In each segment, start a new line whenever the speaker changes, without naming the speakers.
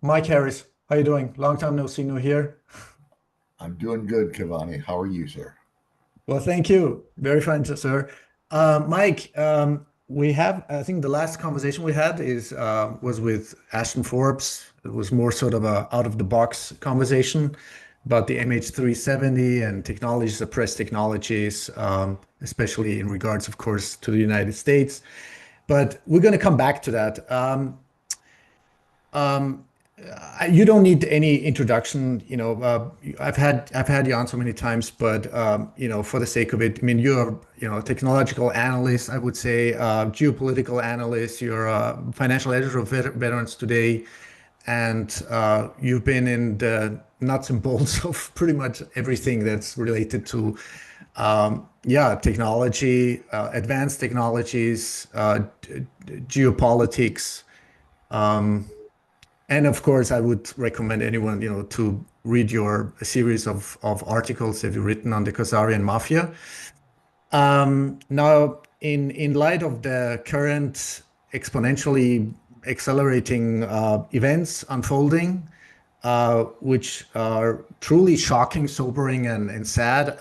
Mike Harris, how you doing? Long time no see, no hear.
I'm doing good, Kavani. How are you, sir?
Well, thank you. Very fine, sir. Mike, we have, I think the last conversation we had was with Ashton Forbes. It was more sort of a out of the box conversation about the MH370 and technologies, suppressed technologies, especially in regards, of course, to the United States. But we're going to come back to that. Um, you don't need any introduction. I've had you on so many times, but for the sake of it, I mean, you're a technological analyst, I would say, geopolitical analyst. You're a financial editor of Veterans Today, and you've been in the nuts and bolts of pretty much everything that's related to, yeah, technology, advanced technologies, geopolitics. Um, and of course, I would recommend anyone, to read your series of articles that you've written on the Khazarian mafia. Now, in light of the current exponentially accelerating events unfolding, which are truly shocking, sobering, and sad,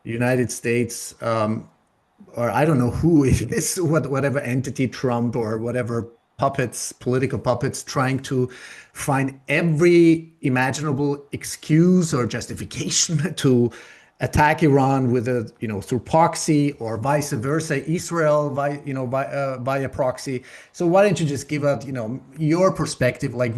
United States, or I don't know who it is, whatever entity, Trump or whatever puppets, political puppets, trying to find every imaginable excuse or justification to attack Iran with through proxy or vice versa, Israel via proxy. So why don't you just give out, your perspective, like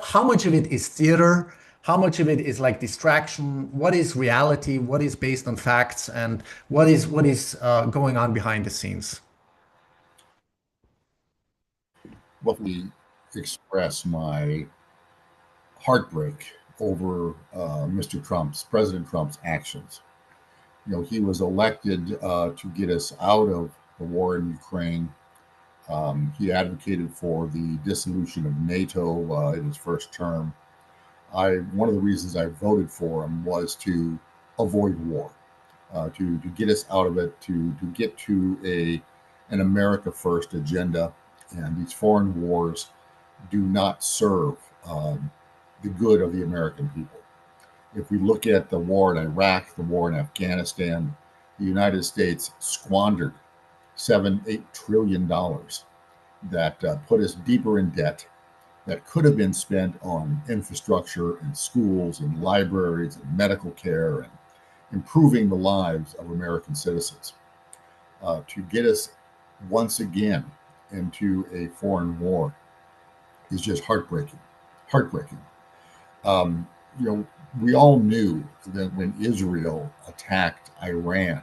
how much of it is theater? How much of it is like distraction? What is reality? What is based on facts? And what is going on behind the scenes?
Let me express my heartbreak over President Trump's actions. He was elected to get us out of the war in Ukraine. He advocated for the dissolution of NATO in his first term. One of the reasons I voted for him was to avoid war, to get us out of it, to get to an America First agenda. And these foreign wars do not serve the good of the American people. If we look at the war in Iraq, the war in Afghanistan, the United States squandered $7-8 trillion that put us deeper in debt that could have been spent on infrastructure and schools and libraries and medical care and improving the lives of American citizens. To get us once again into a foreign war is just heartbreaking. Heartbreaking. Um, you know, we all knew that when Israel attacked Iran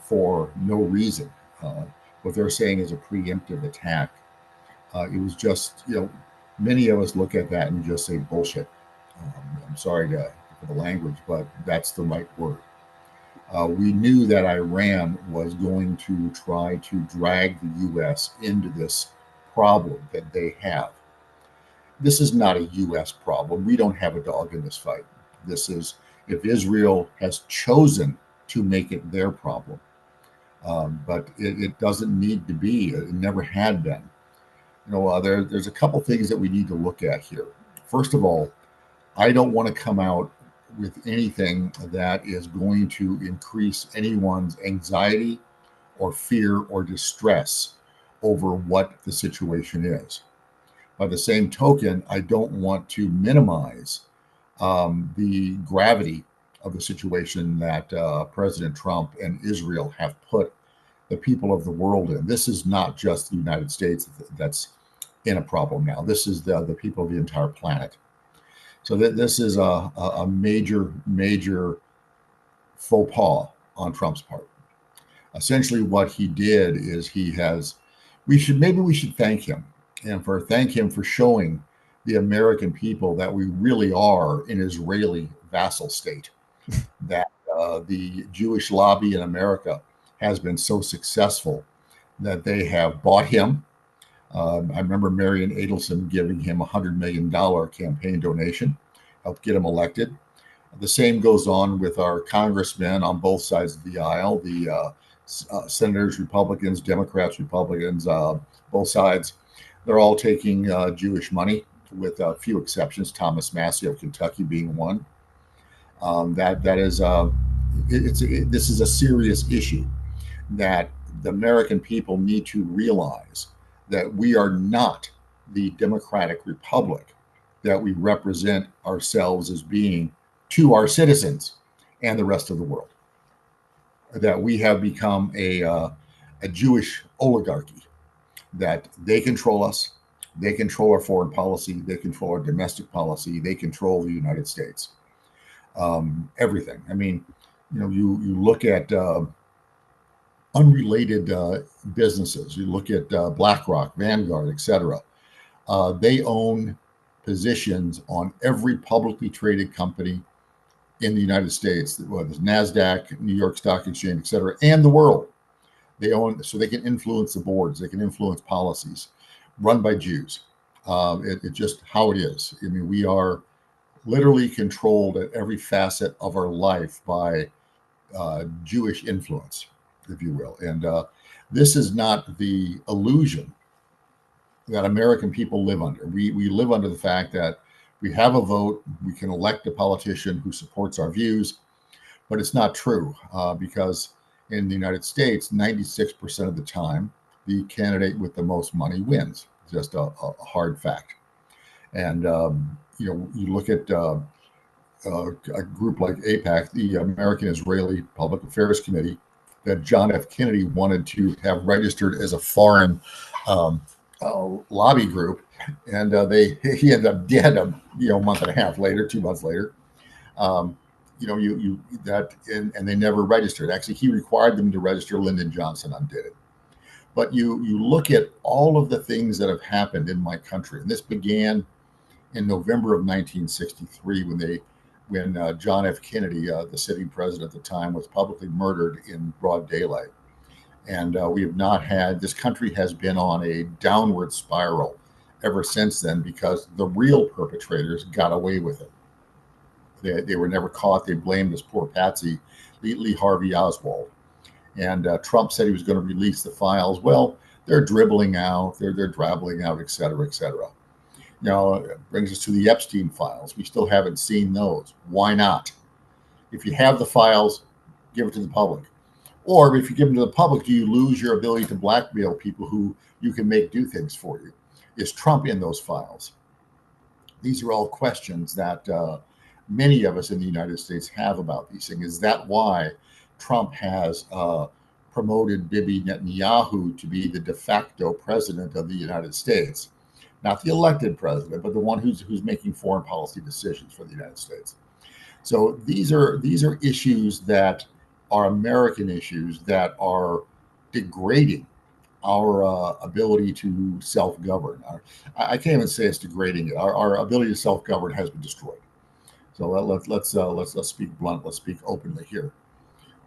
for no reason, what they're saying is a preemptive attack, it was just, many of us look at that and just say bullshit. I'm sorry for the language, but that's the right word. We knew that Iran was going to try to drag the U.S. into this problem that they have. This is not a U.S. problem. We don't have a dog in this fight. This is if Israel has chosen to make it their problem. But it doesn't need to be. It never had been. There's a couple things that we need to look at here. First of all, I don't want to come out with anything that is going to increase anyone's anxiety or fear or distress over what the situation is. By the same token, I don't want to minimize the gravity of the situation that President Trump and Israel have put the people of the world in. This is not just the United States that's in a problem now. This is the people of the entire planet. So this is a major, major faux pas on Trump's part. Essentially, what he did is we should thank him thank him for showing the American people that we really are an Israeli vassal state. That the Jewish lobby in America has been so successful that they have bought him. I remember Marion Adelson giving him $100 million campaign donation, helped get him elected. The same goes on with our congressmen on both sides of the aisle, the senators, Republicans, Democrats, Republicans, both sides. They're all taking Jewish money, with a few exceptions, Thomas Massey of Kentucky being one. That is this is a serious issue that the American people need to realize that we are not the democratic republic that we represent ourselves as being to our citizens and the rest of the world. That we have become a Jewish oligarchy, that they control us, they control our foreign policy, they control our domestic policy, they control the United States. Everything. I mean, you look at unrelated businesses. You look at BlackRock, Vanguard, etc. They own positions on every publicly traded company in the United States, whether it's NASDAQ, New York Stock Exchange, etc., and the world. They own, so they can influence the boards, they can influence policies run by Jews. It's just how it is. I mean, we are literally controlled at every facet of our life by Jewish influence, if you will. And this is not the illusion that American people live under. We live under the fact that we have a vote, we can elect a politician who supports our views, but it's not true because in the United States, 96% of the time, the candidate with the most money wins. Just a hard fact. And you look at a group like AIPAC, the American Israeli Public Affairs Committee, that John F. Kennedy wanted to have registered as a foreign lobby group, and he ended up dead a month and a half later, 2 months later. And they never registered. Actually, he required them to register. Lyndon Johnson undid it. But you look at all of the things that have happened in my country, and this began in November of 1963 when John F. Kennedy, the sitting president at the time, was publicly murdered in broad daylight. And we have not had, this country has been on a downward spiral ever since then because the real perpetrators got away with it. They were never caught. They blamed this poor patsy, Lee Harvey Oswald. And Trump said he was going to release the files. Well, they're dribbling out, they're drabbling out, et cetera, et cetera. Now, it brings us to the Epstein files. We still haven't seen those. Why not? If you have the files, give it to the public. Or if you give them to the public, do you lose your ability to blackmail people who you can make do things for you? Is Trump in those files? These are all questions that many of us in the United States have about these things. Is that why Trump has promoted Bibi Netanyahu to be the de facto president of the United States? Not the elected president, but the one who's making foreign policy decisions for the United States. So these are issues that are American issues that are degrading our ability to self-govern. I can't even say it's degrading it. Our ability to self-govern has been destroyed. So let's speak blunt. Let's speak openly here.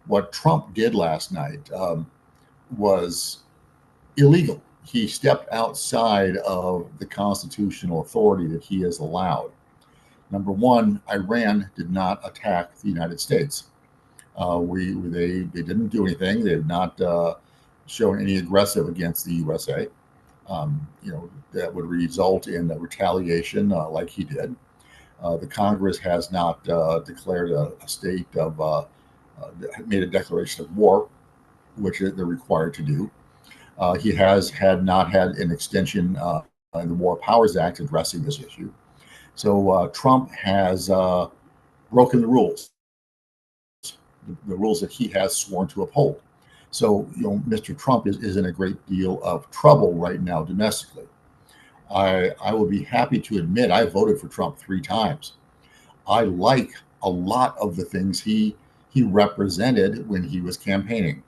What Trump did last night was illegal. He stepped outside of the constitutional authority that he has allowed. Number one, Iran did not attack the United States. They didn't do anything. They have not shown any aggressive against the USA. That would result in a retaliation like he did. The Congress has not declared a state of made a declaration of war, which they're required to do. He has not had an extension in the War Powers Act addressing this issue. So Trump has broken the rules that he has sworn to uphold. So, Mr. Trump is in a great deal of trouble right now domestically. I will be happy to admit I voted for Trump 3 times. I like a lot of the things he represented when he was campaigning.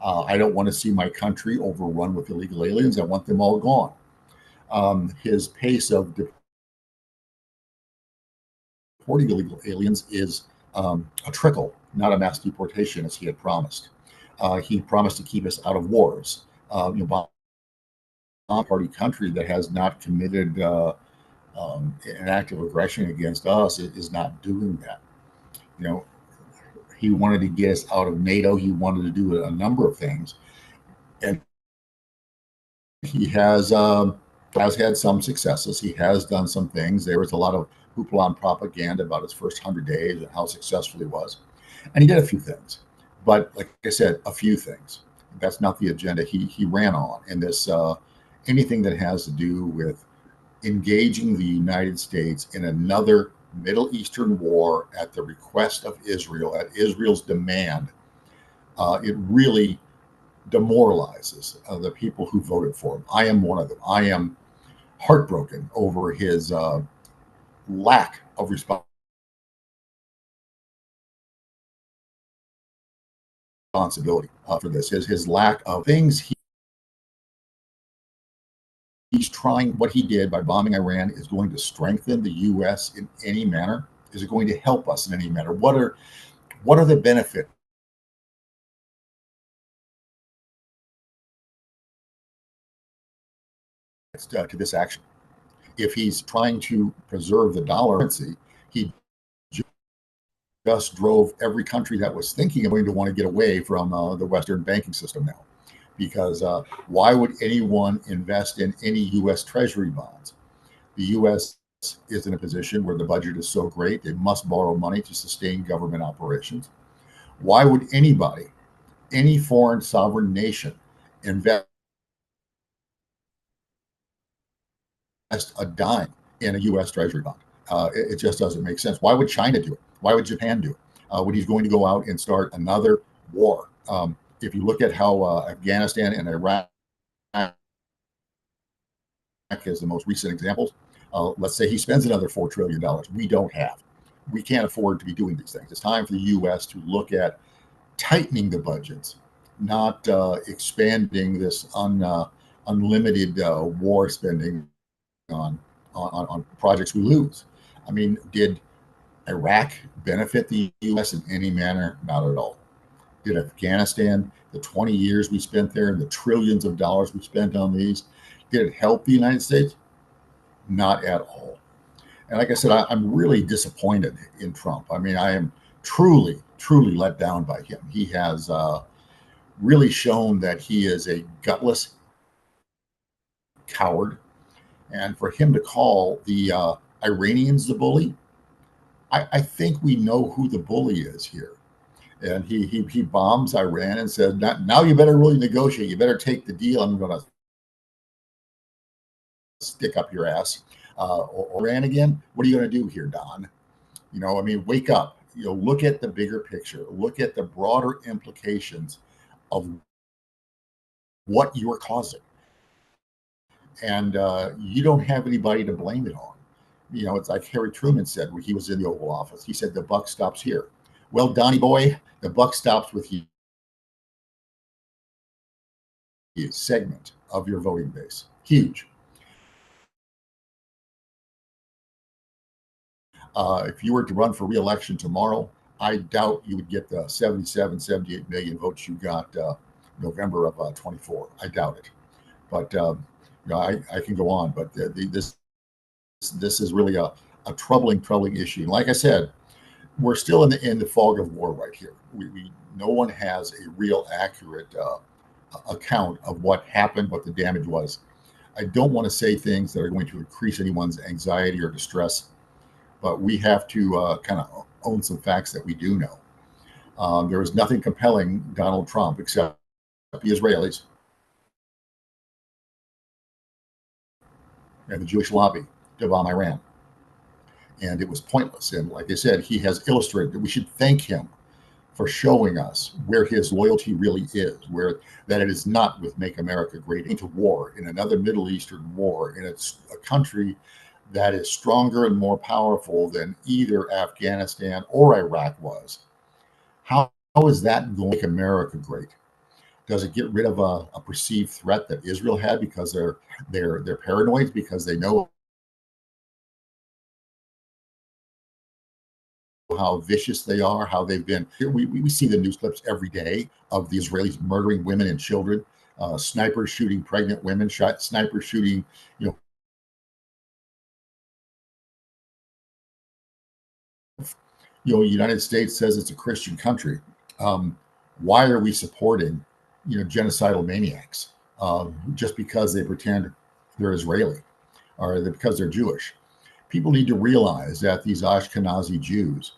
I don't want to see my country overrun with illegal aliens. I want them all gone. His pace of deporting illegal aliens is a trickle, not a mass deportation as he had promised. He promised to keep us out of wars. Party country that has not committed an act of aggression against us is not doing that. He wanted to get us out of NATO. He wanted to do a number of things, and he has has had some successes. He has done some things. There was a lot of hoopla and propaganda about his first 100 days and how successful he was. And he did a few things. But like I said, a few things. That's not the agenda he ran on. And this anything that has to do with engaging the United States in another Middle Eastern war at the request of Israel, at Israel's demand, it really demoralizes the people who voted for him. I am one of them. I am heartbroken over his lack of responsibility for this. His lack of things he's trying. What he did by bombing Iran is going to strengthen the U.S. in any manner. Is it going to help us in any manner? What are the benefits to this action? If he's trying to preserve the dollar currency, he just drove every country that was thinking of going to want to get away from the Western banking system now. Because why would anyone invest in any U.S. Treasury bonds? The U.S. is in a position where the budget is so great, they must borrow money to sustain government operations. Why would anybody, any foreign sovereign nation, invest a dime in a U.S. Treasury bond? It just doesn't make sense. Why would China do it? Why would Japan do it? When he's going to go out and start another war? If you look at how Afghanistan and Iraq as the most recent examples, let's say he spends another $4 trillion. We can't afford to be doing these things. It's time for the U.S. to look at tightening the budgets, not expanding this unlimited war spending on projects we lose. I mean, did Iraq benefit the U.S. in any manner? Not at all. Did Afghanistan, the 20 years we spent there and the trillions of dollars we spent on these, did it help the United States? Not at all. And like I said, I'm really disappointed in Trump. I mean, I am truly let down by him. He has really shown that he is a gutless coward. And for him to call the Iranians the bully, I think we know who the bully is here. And he bombs Iran and said, now you better really negotiate. You better take the deal. I'm going to stick up your ass. Or Iran again? What are you going to do here, Don? You know, I mean, wake up. You know, look at the bigger picture. Look at the broader implications of what you're causing. And you don't have anybody to blame it on. You know, it's like Harry Truman said when he was in the Oval Office. He said, the buck stops here. Well, Donnie boy, the buck stops with you. Segment of your voting base. Huge. If you were to run for re-election tomorrow, I doubt you would get the 77, 78 million votes you got November of 24. I doubt it. But you know, I can go on, but this is really a troubling issue. And like I said, we're still in the fog of war right here. No one has a real accurate account of what happened, what the damage was. I don't want to say things that are going to increase anyone's anxiety or distress, but we have to kind of own some facts that we do know. There is nothing compelling Donald Trump except the Israelis and the Jewish lobby to bomb Iran. And it was pointless. And like I said, he has illustrated that we should thank him for showing us where his loyalty really is, where that it is not with Make America Great into war, in another Middle Eastern war, in a country that is stronger and more powerful than either Afghanistan or Iraq was. How is that going to make America great? Does it get rid of a perceived threat that Israel had because they're paranoid, because they know how vicious they are, how they've been. We see the news clips every day of the Israelis murdering women and children, snipers shooting pregnant women, snipers shooting, the United States says it's a Christian country. Why are we supporting, genocidal maniacs just because they pretend they're Israeli, or because they're Jewish. People need to realize that these Ashkenazi Jews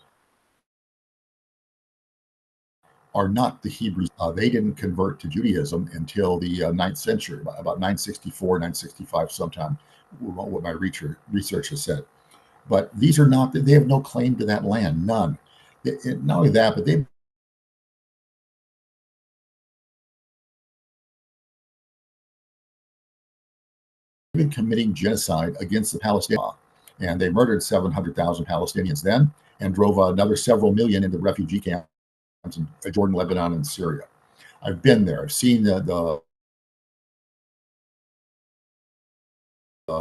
are not the Hebrews. They didn't convert to Judaism until the 9th century, about 964, 965 sometime, what my research has said. But these are not, they have no claim to that land, none. Not only that, but they've been committing genocide against the Palestinians. And they murdered 700,000 Palestinians then and drove another several million into refugee camps in Jordan, Lebanon, and Syria. I've been there. I've seen the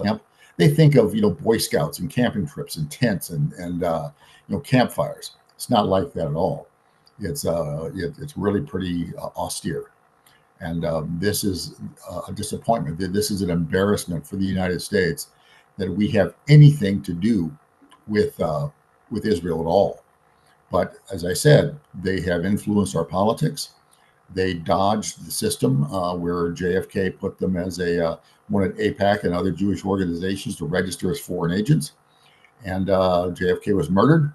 camp. They think of, Boy Scouts and camping trips and tents and campfires. It's not like that at all. It's really pretty austere. And this is a disappointment. This is an embarrassment for the United States that we have anything to do with Israel at all. But as I said, they have influenced our politics. They dodged the system where JFK put them as wanted AIPAC and other Jewish organizations to register as foreign agents. And JFK was murdered.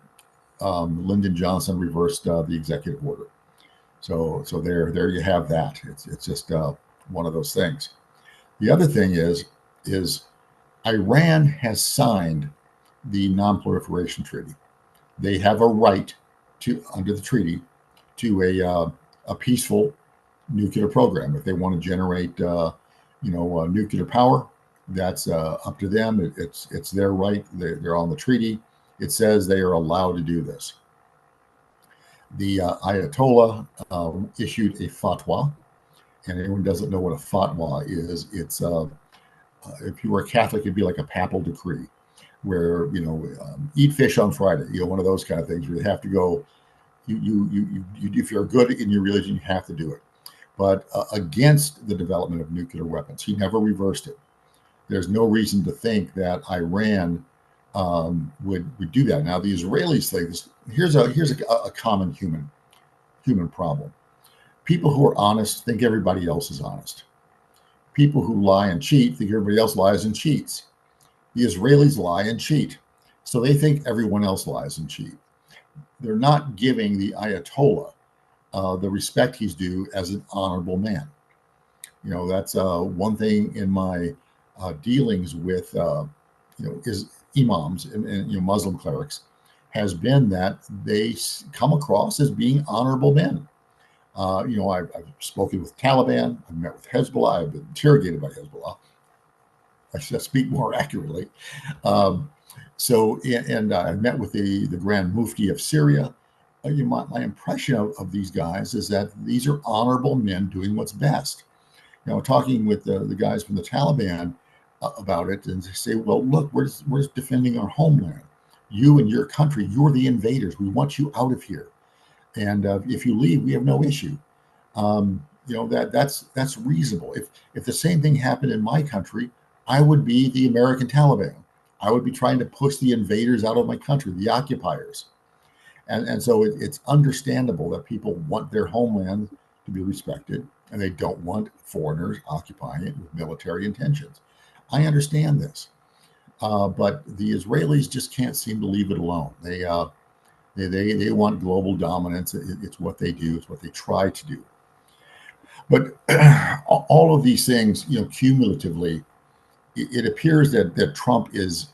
Lyndon Johnson reversed the executive order. So there you have that. It's just one of those things. The other thing is Iran has signed the Non-Proliferation Treaty. They have a right to, under the treaty, to a peaceful nuclear program. If they want to generate, nuclear power, that's up to them. It's their right. They're on the treaty. It says they are allowed to do this. The Ayatollah issued a fatwa, and anyone doesn't know what a fatwa is. It's if you were a Catholic, it'd be like a papal decree, where eat fish on Friday. One of those kind of things where you have to go. You if you're good in your religion, you have to do it. But against the development of nuclear weapons, he never reversed it. There's no reason to think that Iran would do that. Now the Israelis think this. Here's a common human problem. People who are honest think everybody else is honest. People who lie and cheat think everybody else lies and cheats. The Israelis lie and cheat, so they think everyone else lies and cheat. They're not giving the Ayatollah the respect he's due as an honorable man. That's one thing in my dealings with is imams and Muslim clerics has been that they come across as being honorable men. I've spoken with Taliban. I've met with Hezbollah. I've been interrogated by Hezbollah. I should speak more accurately. And I met with the Grand Mufti of Syria. My impression of these guys is that these are honorable men doing what's best. Talking with the guys from the Taliban about it, and they say, well, look, we're just defending our homeland. You and your country, you're the invaders. We want you out of here. And if you leave, we have no issue. That's reasonable. If the same thing happened in my country, I would be the American Taliban. I would be trying to push the invaders out of my country, the occupiers. And so it's understandable that people want their homeland to be respected, and they don't want foreigners occupying it with military intentions. I understand this, but the Israelis just can't seem to leave it alone. They want global dominance. It's what they do. It's what they try to do. But all of these things, cumulatively, it appears that Trump is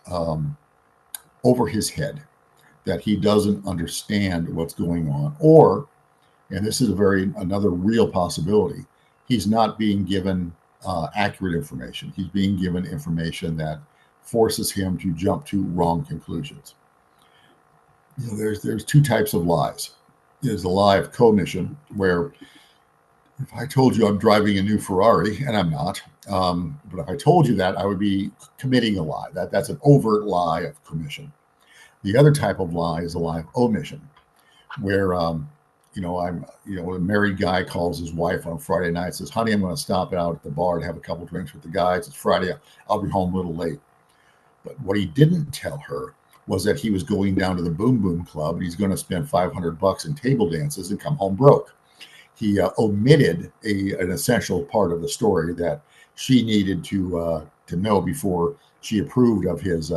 over his head, that he doesn't understand what's going on, or, and this is another real possibility, he's not being given accurate information. He's being given information that forces him to jump to wrong conclusions. There's two types of lies. There's the lie of commission, where if I told you I'm driving a new Ferrari, and I'm not, but if I told you that, I would be committing a lie. That's an overt lie of commission. The other type of lie is a lie of omission, where a married guy calls his wife on Friday night, says, honey, I'm going to stop out at the bar and have a couple drinks with the guys. It's Friday. I'll be home a little late. But what he didn't tell her was that he was going down to the Boom Boom Club and he's going to spend $500 in table dances and come home broke. He omitted an essential part of the story, that she needed to to know before she approved of his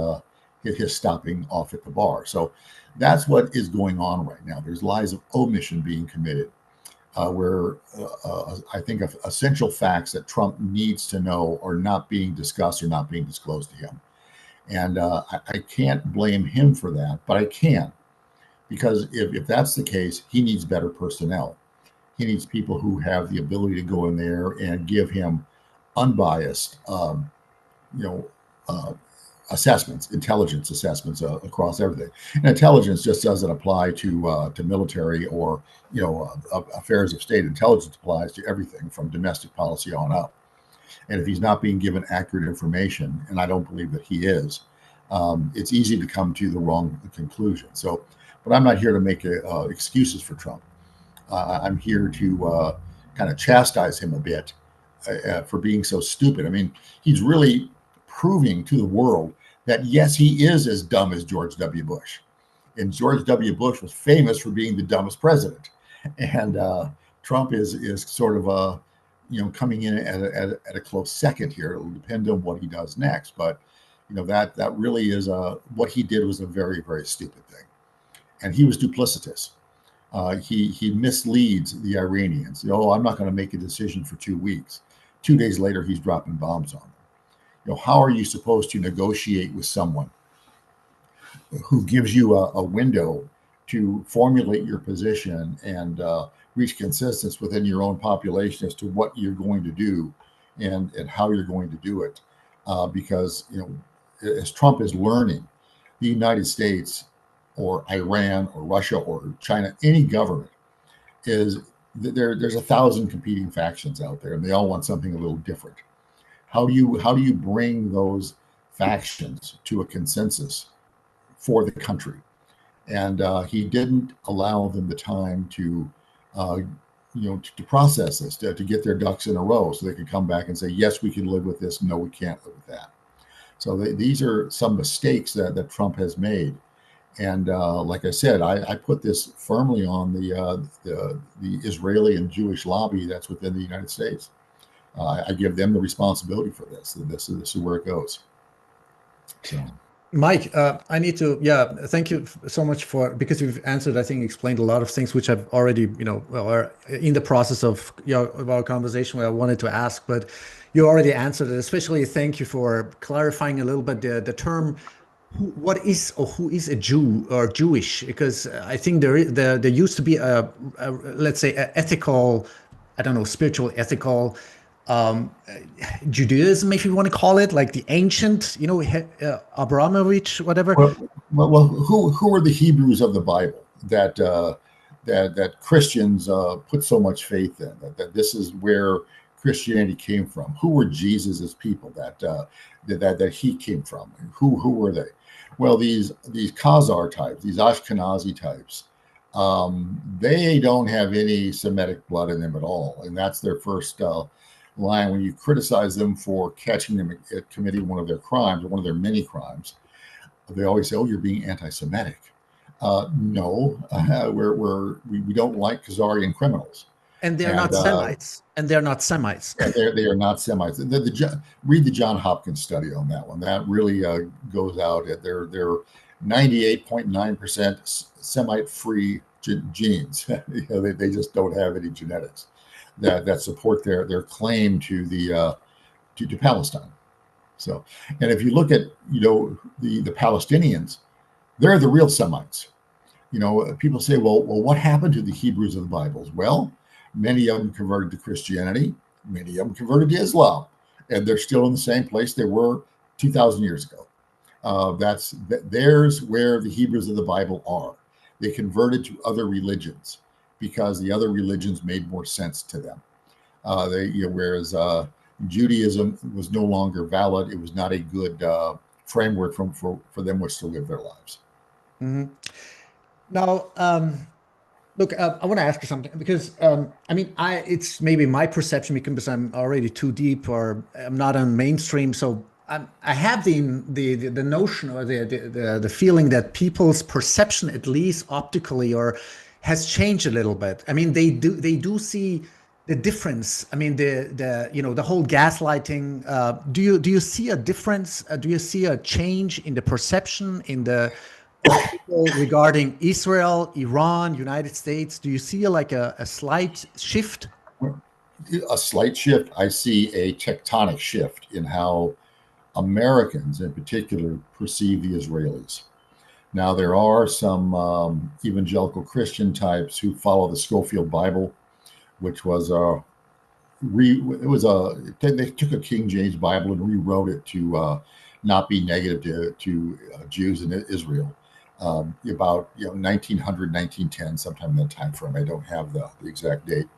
stopping off at the bar. So that's what is going on right now. There's lies of omission being committed, where I think of essential facts that Trump needs to know are not being discussed or not being disclosed to him. And I can't blame him for that, but I can, because if that's the case, he needs better personnel. He needs people who have the ability to go in there and give him unbiased, you know, uh, assessments, intelligence assessments across everything. And intelligence just doesn't apply to military or affairs of state. Intelligence applies to everything from domestic policy on up. And if he's not being given accurate information, and I don't believe that he is, it's easy to come to the wrong conclusion. So, but I'm not here to make excuses for Trump. I'm here to kind of chastise him a bit for being so stupid. I mean, he's really proving to the world that, yes, he is as dumb as George W. Bush. And George W. Bush was famous for being the dumbest president. And Trump is sort of coming in at a close second here. It'll depend on what he does next. But, that really is what he did was a very, very stupid thing. And he was duplicitous. He misleads the Iranians. Oh, I'm not going to make a decision for 2 weeks. 2 days later, he's dropping bombs on them. How are you supposed to negotiate with someone who gives you a window to formulate your position and reach consensus within your own population as to what you're going to do and how you're going to do it? Because, as Trump is learning, the United States or Iran or Russia or China, any government there's 1,000 competing factions out there, and they all want something a little different. How do you bring those factions to a consensus for the country? And he didn't allow them the time to process this, to get their ducks in a row, so they could come back and say, yes, we can live with this. No, we can't live with that. So these are some mistakes that Trump has made. And like I said, I put this firmly on the Israeli and Jewish lobby that's within the United States. I give them the responsibility for this. This is where it goes. So.
Mike, I need to, thank you so much because you've answered, I think, explained a lot of things which I've already, are in the process of our conversation where I wanted to ask, but you already answered it. Especially thank you for clarifying a little bit the term. What is or who is a Jew or Jewish? Because I think there used to be a let's say a ethical, I don't know, spiritual ethical Judaism, if you want to call it, like the ancient, Abramovich, whatever.
Well, who are the Hebrews of the Bible that Christians put so much faith in? That this is where Christianity came from. Who were Jesus's people that he came from? Who were they? Well, these Khazar types, these Ashkenazi types, they don't have any Semitic blood in them at all, and that's their first line when you criticize them for catching them at committing one of their crimes, or one of their many crimes. They always say, "Oh, you're being anti-Semitic." No, we don't like Khazarian criminals.
And they're not Semites. And they're not Semites.
They are not Semites. Read the John Hopkins study on that one. That really goes out at they're 98.9% Semite-free genes. They just don't have any genetics that support their claim to Palestine. So, and if you look at the Palestinians, they're the real Semites. People say, well, what happened to the Hebrews of the Bibles? Well, many of them converted to Christianity. Many of them converted to Islam, and they're still in the same place they were 2,000 years ago. There's where the Hebrews of the Bible are. They converted to other religions because the other religions made more sense to them. Whereas Judaism was no longer valid. It was not a good framework for them which to live their lives.
Mm-hmm. Now, look, I want to ask you something because it's maybe my perception because I'm already too deep or I'm not on mainstream. So I have the notion or the feeling that people's perception, at least optically, has changed a little bit. I mean, they do see the difference? I mean, the whole gaslighting. Do you see a difference? Do you see a change in the perception in the of people regarding Israel, Iran, United States? Do you see like a slight shift?
A slight shift. I see a tectonic shift in how Americans in particular perceive the Israelis. Now, there are some evangelical Christian types who follow the Schofield Bible, which was they took a King James Bible and rewrote it to not be negative to Jews in Israel. About 1900, 1910, sometime in that time frame. I don't have the exact date,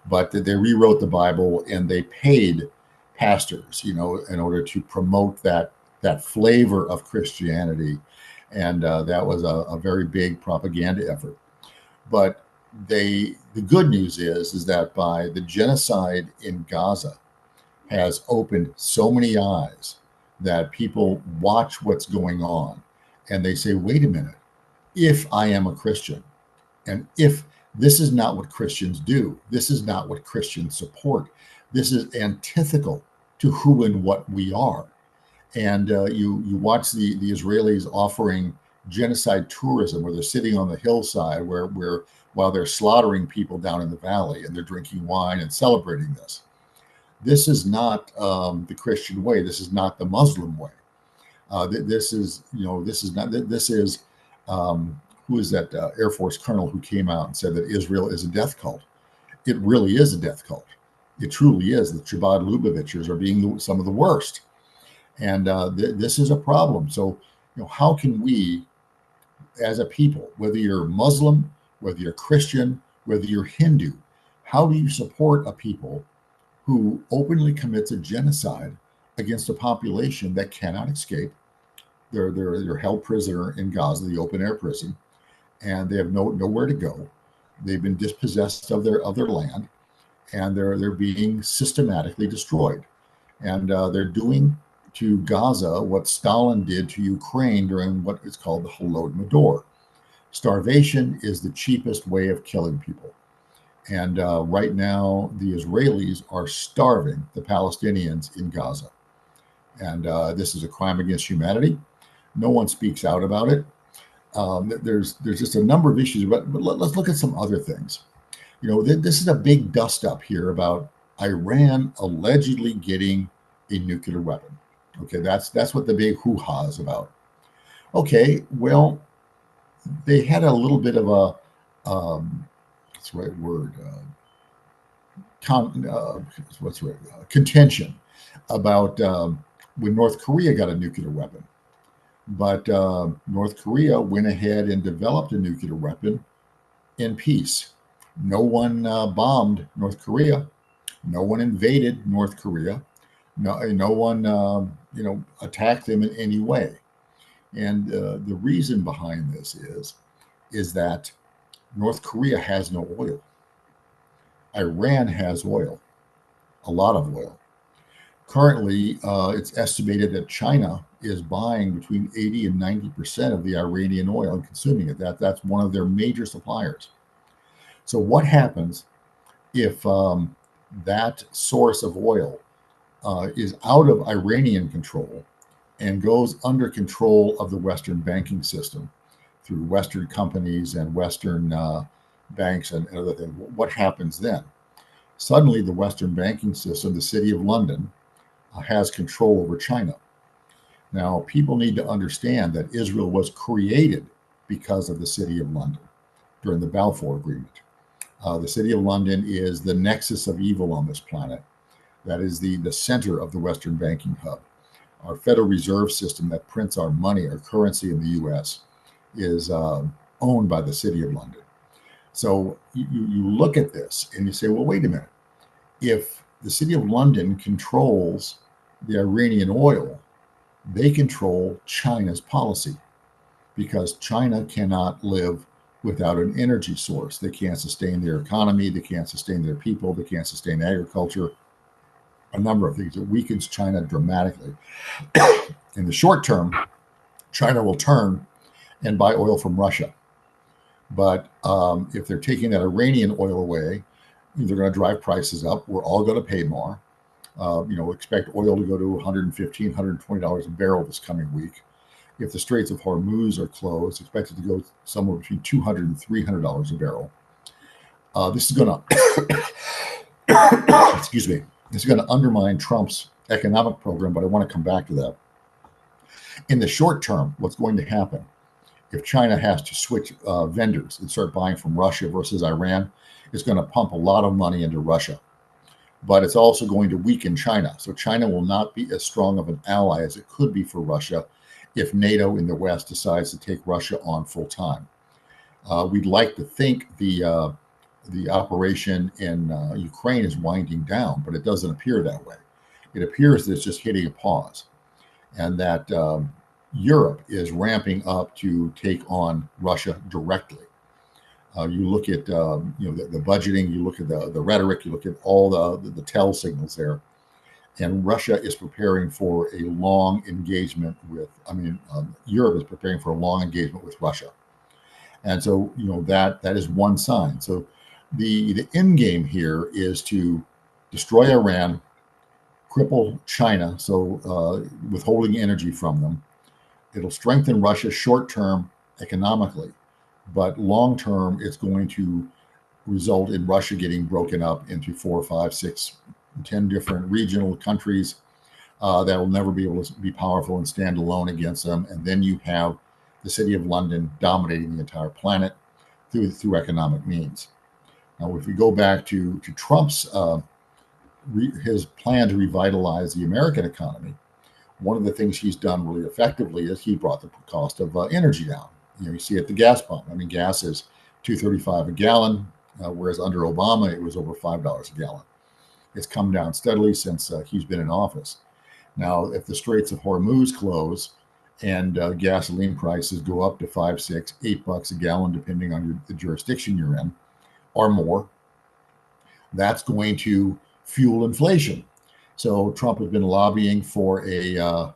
but they rewrote the Bible and they paid pastors, in order to promote that flavor of Christianity, and that was a very big propaganda effort. But the good news is that by the genocide in Gaza has opened so many eyes that people watch what's going on and they say, wait a minute, if I am a Christian, and if this is not what Christians do, this is not what Christians support, this is antithetical to who and what we are. And you watch the Israelis offering genocide tourism, where they're sitting on the hillside, where while they're slaughtering people down in the valley, and they're drinking wine and celebrating this. This is not the Christian way. This is not the Muslim way. This is not. This is who is that Air Force colonel who came out and said that Israel is a death cult? It really is a death cult. It truly is. The Chabad Lubavitchers are being some of the worst, and this is a problem. So, how can we, as a people, whether you're Muslim, whether you're Christian, whether you're Hindu, how do you support a people who openly commits a genocide against a population that cannot escape? They're held prisoner in Gaza, the open air prison, and they have nowhere to go. They've been dispossessed of their land, and they're being systematically destroyed. And they're doing to Gaza what Stalin did to Ukraine during what is called the Holodomor. Starvation is the cheapest way of killing people. And right now, the Israelis are starving the Palestinians in Gaza. And this is a crime against humanity. No one speaks out about it. There's just a number of issues, but let's look at some other things. This is a big dust up here about Iran allegedly getting a nuclear weapon. Okay, that's what the big hoo-ha is about. Okay, well, they had a little bit of a what's the right word? Contention about when North Korea got a nuclear weapon. But North Korea went ahead and developed a nuclear weapon in peace. No one bombed North Korea. No one invaded North Korea. No one attacked them in any way. And the reason behind this is that North Korea has no oil. Iran has oil, a lot of oil. Currently, it's estimated that China is buying between 80 and 90% of the Iranian oil and consuming it. That's one of their major suppliers. So what happens if that source of oil is out of Iranian control and goes under control of the Western banking system through Western companies and Western banks and other things? What happens then? Suddenly, the Western banking system, the City of London, has control over China. Now, people need to understand that Israel was created because of the City of London during the Balfour Agreement. The City of London is the nexus of evil on this planet. That is the center of the Western banking hub. Our Federal Reserve System that prints our money, our currency in the U.S., is owned by the City of London. So you look at this and you say, well, wait a minute. If the City of London controls the Iranian oil, they control China's policy, because China cannot live without an energy source. They can't sustain their economy. They can't sustain their people. They can't sustain agriculture. A number of things. It weakens China dramatically. In the short term, China will turn and buy oil from Russia. But if they're taking that Iranian oil away, They're going to drive prices up. We're all going to pay more. Expect oil to go to $115, $120 a barrel this coming week. If the Straits of Hormuz are closed, expected to go somewhere between $200 and $300 a barrel. This is going to, excuse me, this is going to undermine Trump's economic program, but I want to come back to that. In the short term, what's going to happen if China has to switch vendors and start buying from Russia versus Iran, it's going to pump a lot of money into Russia. But it's also going to weaken China. So China will not be as strong of an ally as it could be for Russia if NATO in the West decides to take Russia on full time. We'd like to think the operation in Ukraine is winding down, but it doesn't appear that way. It appears that it's just hitting a pause, and that Europe is ramping up to take on Russia directly. You look at the budgeting, you look at the rhetoric, you look at all the tell signals there, and Russia is preparing for a long engagement with. Europe is preparing for a long engagement with Russia, and so that is one sign. So the end game here is to destroy Iran, cripple China, so withholding energy from them. It'll strengthen Russia short term economically, but long term, it's going to result in Russia getting broken up into 4, 5, 6, 10 different regional countries that will never be able to be powerful and stand alone against them. And then you have the city of London dominating the entire planet through economic means. Now, if we go back to Trump's his plan to revitalize the American economy, one of the things he's done really effectively is he brought the cost of energy down. You see at the gas pump. Gas is $2.35 a gallon, whereas under Obama it was over $5 a gallon. It's come down steadily since he's been in office. Now, if the Straits of Hormuz close and gasoline prices go up to $5, $6, $8 a gallon, depending on the jurisdiction you're in, or more, that's going to fuel inflation. So Trump has been lobbying for a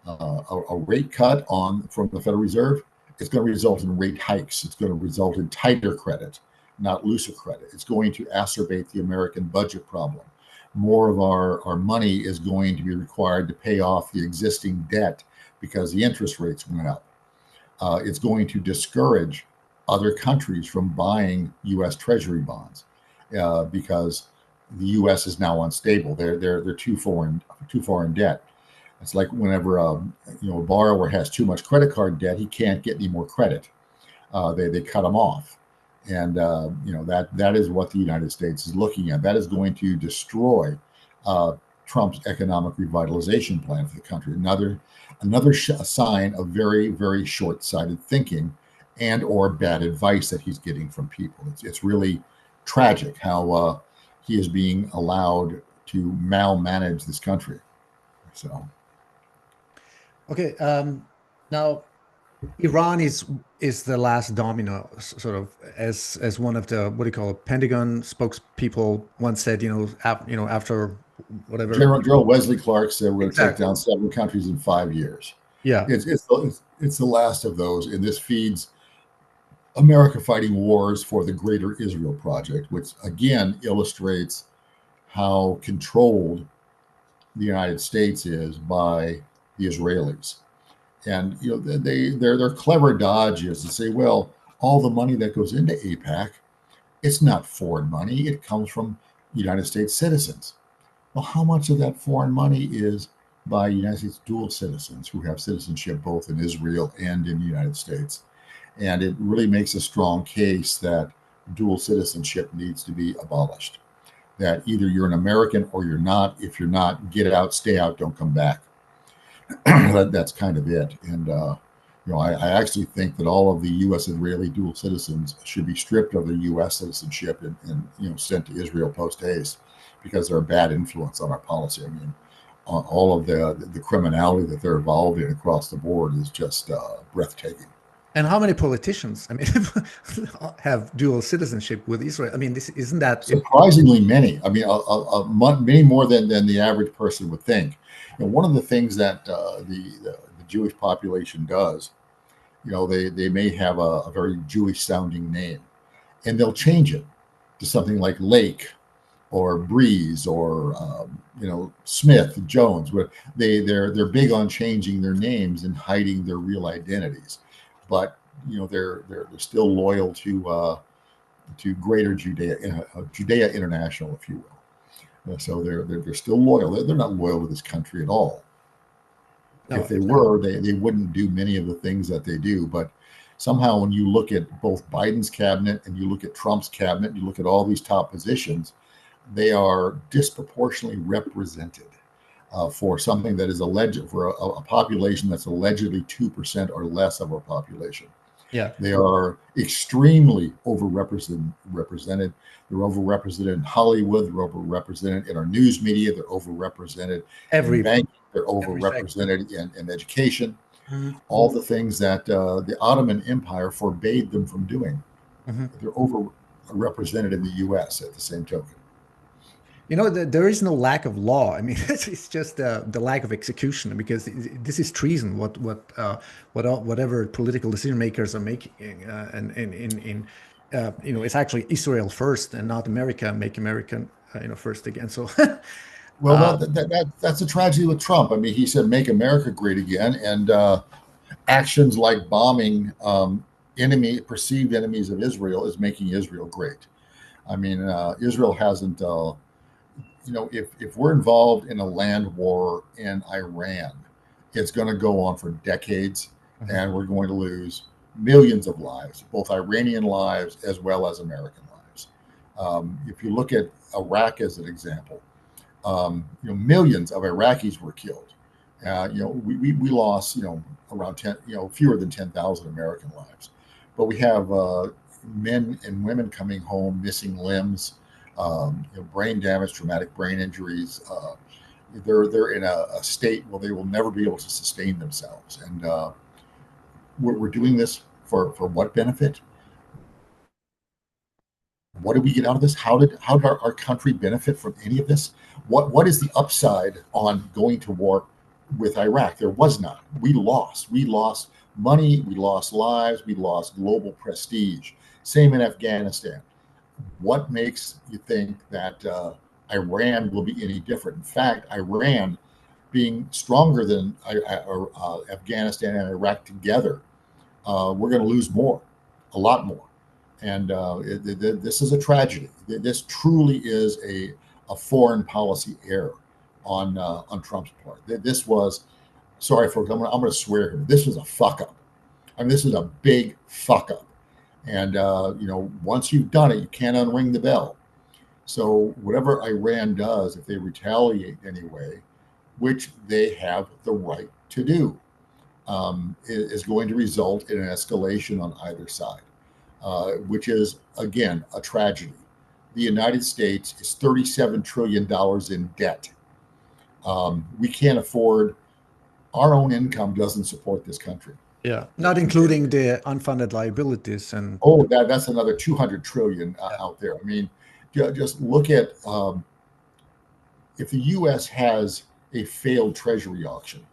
rate cut from the Federal Reserve. It's going to result in rate hikes. It's going to result in tighter credit, not looser credit. It's going to exacerbate the American budget problem. More of our money is going to be required to pay off the existing debt because the interest rates went up. It's going to discourage other countries from buying U.S. Treasury bonds because the U.S. is now unstable. They're too far in debt. It's like whenever a borrower has too much credit card debt, he can't get any more credit. They cut him off, and that is what the United States is looking at. That is going to destroy Trump's economic revitalization plan for the country. Another sign of very, very short-sighted thinking and or bad advice that he's getting from people. It's really tragic how he is being allowed to malmanage this country. So.
Okay, now Iran is the last domino, sort of, as one of the, what do you call it, Pentagon spokespeople once said, after whatever.
General Wesley Clark said we're going to take
Exactly.
down 7 countries in 5 years.
Yeah.
It's the last of those, and this feeds America fighting wars for the Greater Israel Project, which again illustrates how controlled the United States is by the Israelis. And their clever dodge is to say, well, all the money that goes into AIPAC, it's not foreign money. It comes from United States citizens. Well, how much of that foreign money is by United States dual citizens who have citizenship both in Israel and in the United States? And it really makes a strong case that dual citizenship needs to be abolished. That either you're an American or you're not. If you're not, get out, stay out, don't come back. That's kind of it. And I actually think that all of the U.S.-Israeli dual citizens should be stripped of their U.S. citizenship and sent to Israel post haste, because they're a bad influence on our policy. I mean, all of the criminality that they're involved in across the board is just breathtaking.
And how many politicians, have dual citizenship with Israel? I mean, isn't that
surprisingly many? I mean, many more than the average person would think. One of the things that the Jewish population does, they may have a very Jewish sounding name, and they'll change it to something like Lake or Breeze or Smith, Jones. Where they're big on changing their names and hiding their real identities, but they're still loyal to Greater Judea, Judea International, if you will. So they're still loyal. They're not loyal to this country at all.
No,
If they were, they wouldn't do many of the things that they do. But somehow, when you look at both Biden's cabinet and you look at Trump's cabinet, you look at all these top positions, they are disproportionately represented for something that is alleged for a population that's allegedly 2% or less of our population.
yeah,
They are extremely overrepresented. They're overrepresented in Hollywood. They're overrepresented in our news media. They're overrepresented in
every
banking. They're
every sector.
overrepresented in education.
Mhm.
All the things that the Ottoman Empire forbade them from doing.
Mhm.
They're overrepresented in the U.S. at the same token.
There is no lack of law. I mean, it's just the lack of execution because this is treason. Whatever political decision makers are making, and it's actually Israel first and not America. Make American, first again. So,
Well, that's a tragedy with Trump. I mean, he said "Make America Great Again," and actions like bombing perceived enemies of Israel is making Israel great. I mean, Israel hasn't. If we're involved in a land war in Iran, it's going to go on for decades,
Mhm.
and we're going to lose millions of lives, both Iranian lives as well as American lives. If you look at Iraq as an example, millions of Iraqis were killed. We lost, around 10, fewer than 10,000 American lives, but we have men and women coming home missing limbs, brain damage, traumatic brain injuries. They're in a state where they will never be able to sustain themselves, and we're doing this for what benefit? What did we get out of this? How did our country benefit from any of this? What is the upside on going to war with Iraq? There was none. We lost. We lost money. We lost lives. We lost global prestige. Same in Afghanistan. What makes you think that Iran will be any different? In fact, Iran being stronger than Afghanistan and Iraq together, we're going to lose more, a lot more. And this is a tragedy. This truly is a foreign policy error on Trump's part. This was, sorry folks, I'm going to swear here. This was a fuck up. I mean, this is a big fuck up. And once you've done it, you can't unring the bell. So whatever Iran does, if they retaliate anyway, which they have the right to do, is going to result in an escalation on either side, which is, again, a tragedy. The United States is $37 trillion in debt. We can't afford, our own income doesn't support this country.
Yeah, not including the unfunded liabilities and.
Oh, that's another 200 trillion out there. I mean, just look at if the U.S. has a failed treasury auction,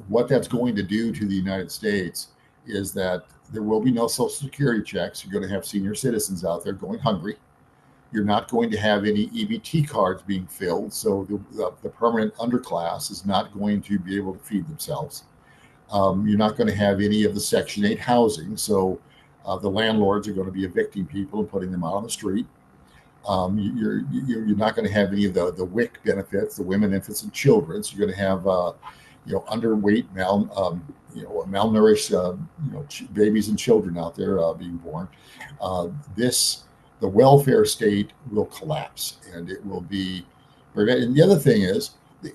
what that's going to do to the United States is that there will be no Social Security checks. You're going to have senior citizens out there going hungry. You're not going to have any EBT cards being filled, so the permanent underclass is not going to be able to feed themselves. You're not going to have any of the Section 8 housing, so the landlords are going to be evicting people and putting them out on the street. You're not going to have any of the WWIII benefits, the women, infants, and children. So you're going to have underweight, malnourished babies and children out there being born. The welfare state will collapse, and it will be. And the other thing is, the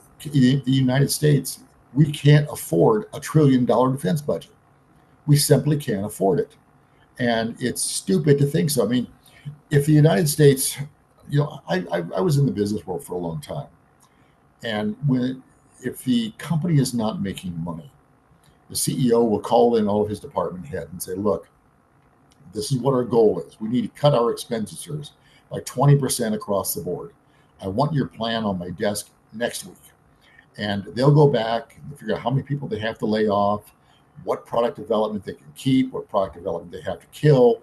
United States, we can't afford $1 trillion defense budget. We simply can't afford it, and it's stupid to think so. I mean, if the United States, I was in the business world for a long time, and if the company is not making money, the CEO will call in all of his department head and say, "Look, this is what our goal is. We need to cut our expenditures by 20% across the board. I want your plan on my desk next week." And they'll go back and figure out how many people they have to lay off, what product development they can keep, what product development they have to kill,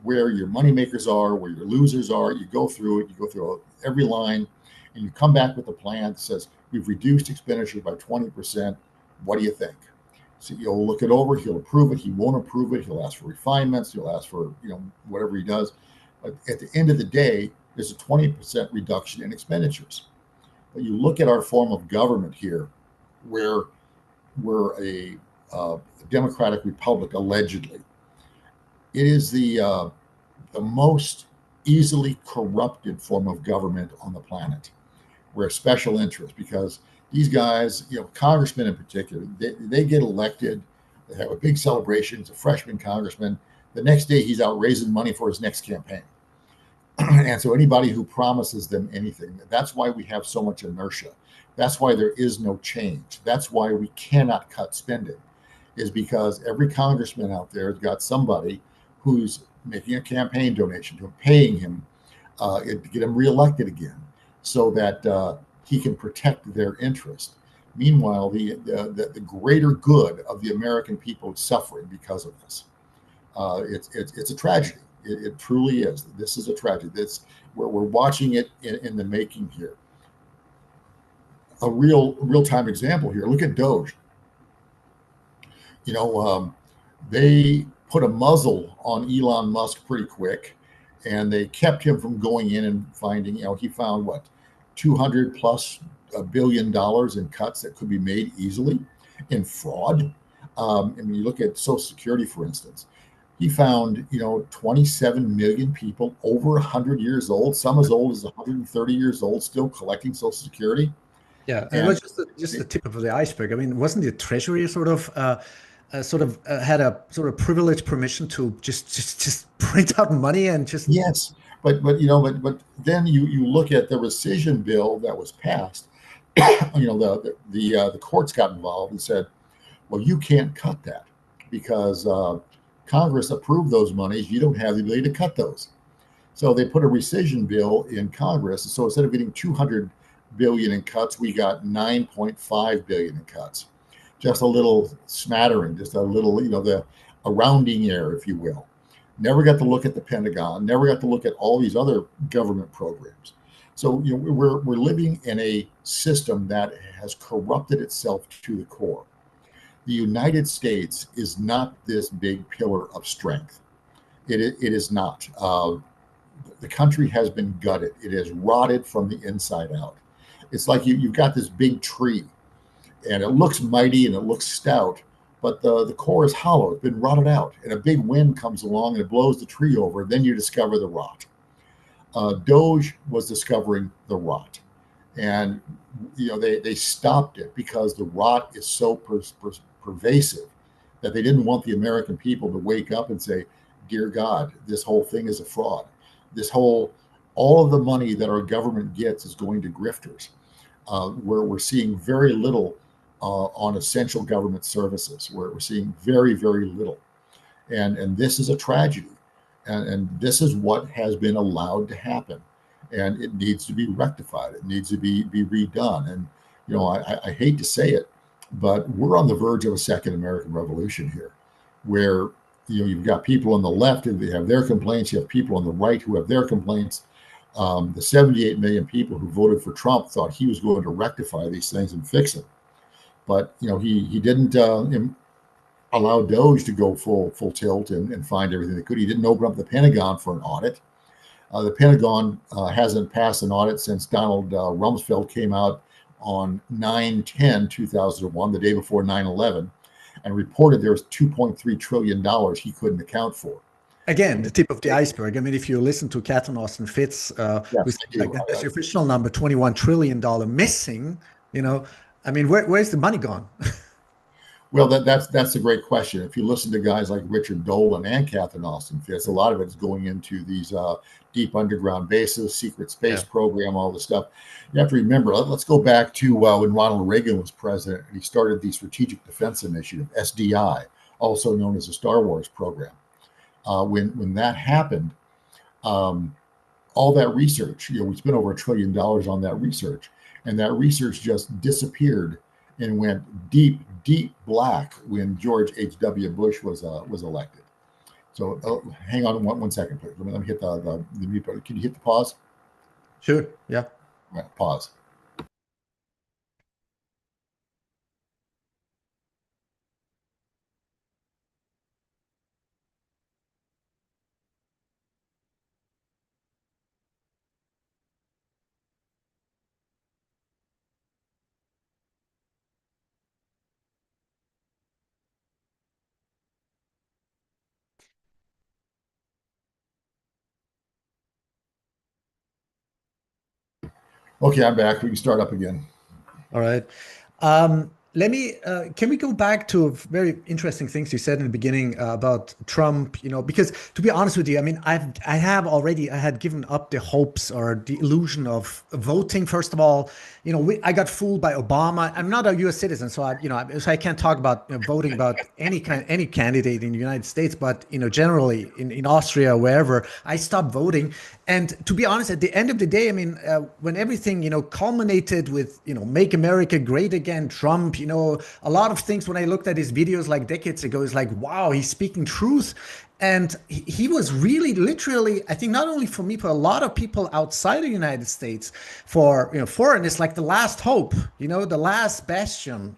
where your money makers are, where your losers are. You go through it, you go through every line, and you come back with a plan that says, we've reduced expenditure by 20%. What do you think? So you'll look it over, he'll approve it, he won't approve it, he'll ask for refinements, he'll ask for, whatever he does. But at the end of the day, there's a 20% reduction in expenditures. But you look at our form of government here, where we're a democratic republic, allegedly. It is the most easily corrupted form of government on the planet. We're a special interest because these guys, congressmen in particular, they get elected, they have a big celebration. He's a freshman congressman. The next day, he's out raising money for his next campaign. And so anybody who promises them anything, that's why we have so much inertia. That's why there is no change. That's why we cannot cut spending, is because every congressman out there has got somebody who's making a campaign donation to him, paying him to get him reelected again, so that he can protect their interest. Meanwhile, the greater good of the American people is suffering because of this. It's a tragedy. It truly is. This is a tragedy. We're watching it in the making here. A real-time example here. Look at Doge. They put a muzzle on Elon Musk pretty quick, and they kept him from going in and finding, he found what, $200+ billion in cuts that could be made easily in fraud. And you look at Social Security, for instance, he found, 27 million people over 100 years old, some as old as 130 years old, still collecting Social Security.
Yeah, it was just the tip of the iceberg. I mean, wasn't the Treasury had a sort of privileged permission to just print out money and just
yes, but then you look at the rescission bill that was passed. The courts got involved and said, well, you can't cut that because Congress approved those monies. You don't have the ability to cut those. So they put a rescission bill in Congress. So instead of getting 200 billion in cuts, we got 9.5 billion in cuts. Just a little smattering, just a little, a rounding error, if you will. Never got to look at the Pentagon, never got to look at all these other government programs. So we're living in a system that has corrupted itself to the core. The United States is not this big pillar of strength. It is not. The country has been gutted. It has rotted from the inside out. It's like you've got this big tree, and it looks mighty and it looks stout, but the core is hollow. It's been rotted out, and a big wind comes along and it blows the tree over. Then you discover the rot. Doge was discovering the rot, and they stopped it because the rot is so pervasive that they didn't want the American people to wake up and say, "Dear God, this whole thing is a fraud. All of the money that our government gets is going to grifters." Where we're seeing very little on essential government services, where we're seeing very, very little. And this is a tragedy. And this is what has been allowed to happen. And it needs to be rectified. It needs to be redone. And, I hate to say it, but we're on the verge of a second American Revolution here, where, you've got people on the left who have their complaints. You have people on the right who have their complaints. The 78 million people who voted for Trump thought he was going to rectify these things and fix it. But, he didn't allow Doge to go full tilt and find everything they could. He didn't open up the Pentagon for an audit. The Pentagon hasn't passed an audit since Donald Rumsfeld came out on 9/10/2001, the day before 9/11, and reported there was $2.3 trillion he couldn't account for.
Again, the tip of the iceberg. I mean, if you listen to Cat and Austin Fitz,
Yes,
that's the official number, $21 trillion missing. I mean, where's the money gone?
Well, that's a great question. If you listen to guys like Richard Dolan and Catherine Austin Fitz, a lot of it is going into these deep underground bases, secret space program, all this stuff. You have to remember, let's go back to when Ronald Reagan was president, and he started the Strategic Defense Initiative, SDI, also known as the Star Wars program. When that happened, all that research, we spent over $1 trillion on that research, and that research just disappeared and went deep black when George H.W. Bush was elected. So hang on one second, please. Let me hit the mute button. Can you hit the pause?
Sure. Yeah.
Right, pause. Okay, I'm back. We can start up again.
All right. Can we go back to very interesting things you said in the beginning about Trump, because to be honest with you, I mean, I had given up the hopes or the illusion of voting. First of all, I got fooled by Obama. I'm not a US citizen, so so I can't talk about voting about any candidate in the United States, but, generally in Austria, wherever, I stopped voting. And to be honest, at the end of the day, I mean, when everything, culminated with, make America great again, Trump, a lot of things, when I looked at his videos like decades ago, it's like, wow, he's speaking truth. And he was really literally, I think, not only for me, but a lot of people outside the United States, for, foreigners, like the last hope, the last bastion,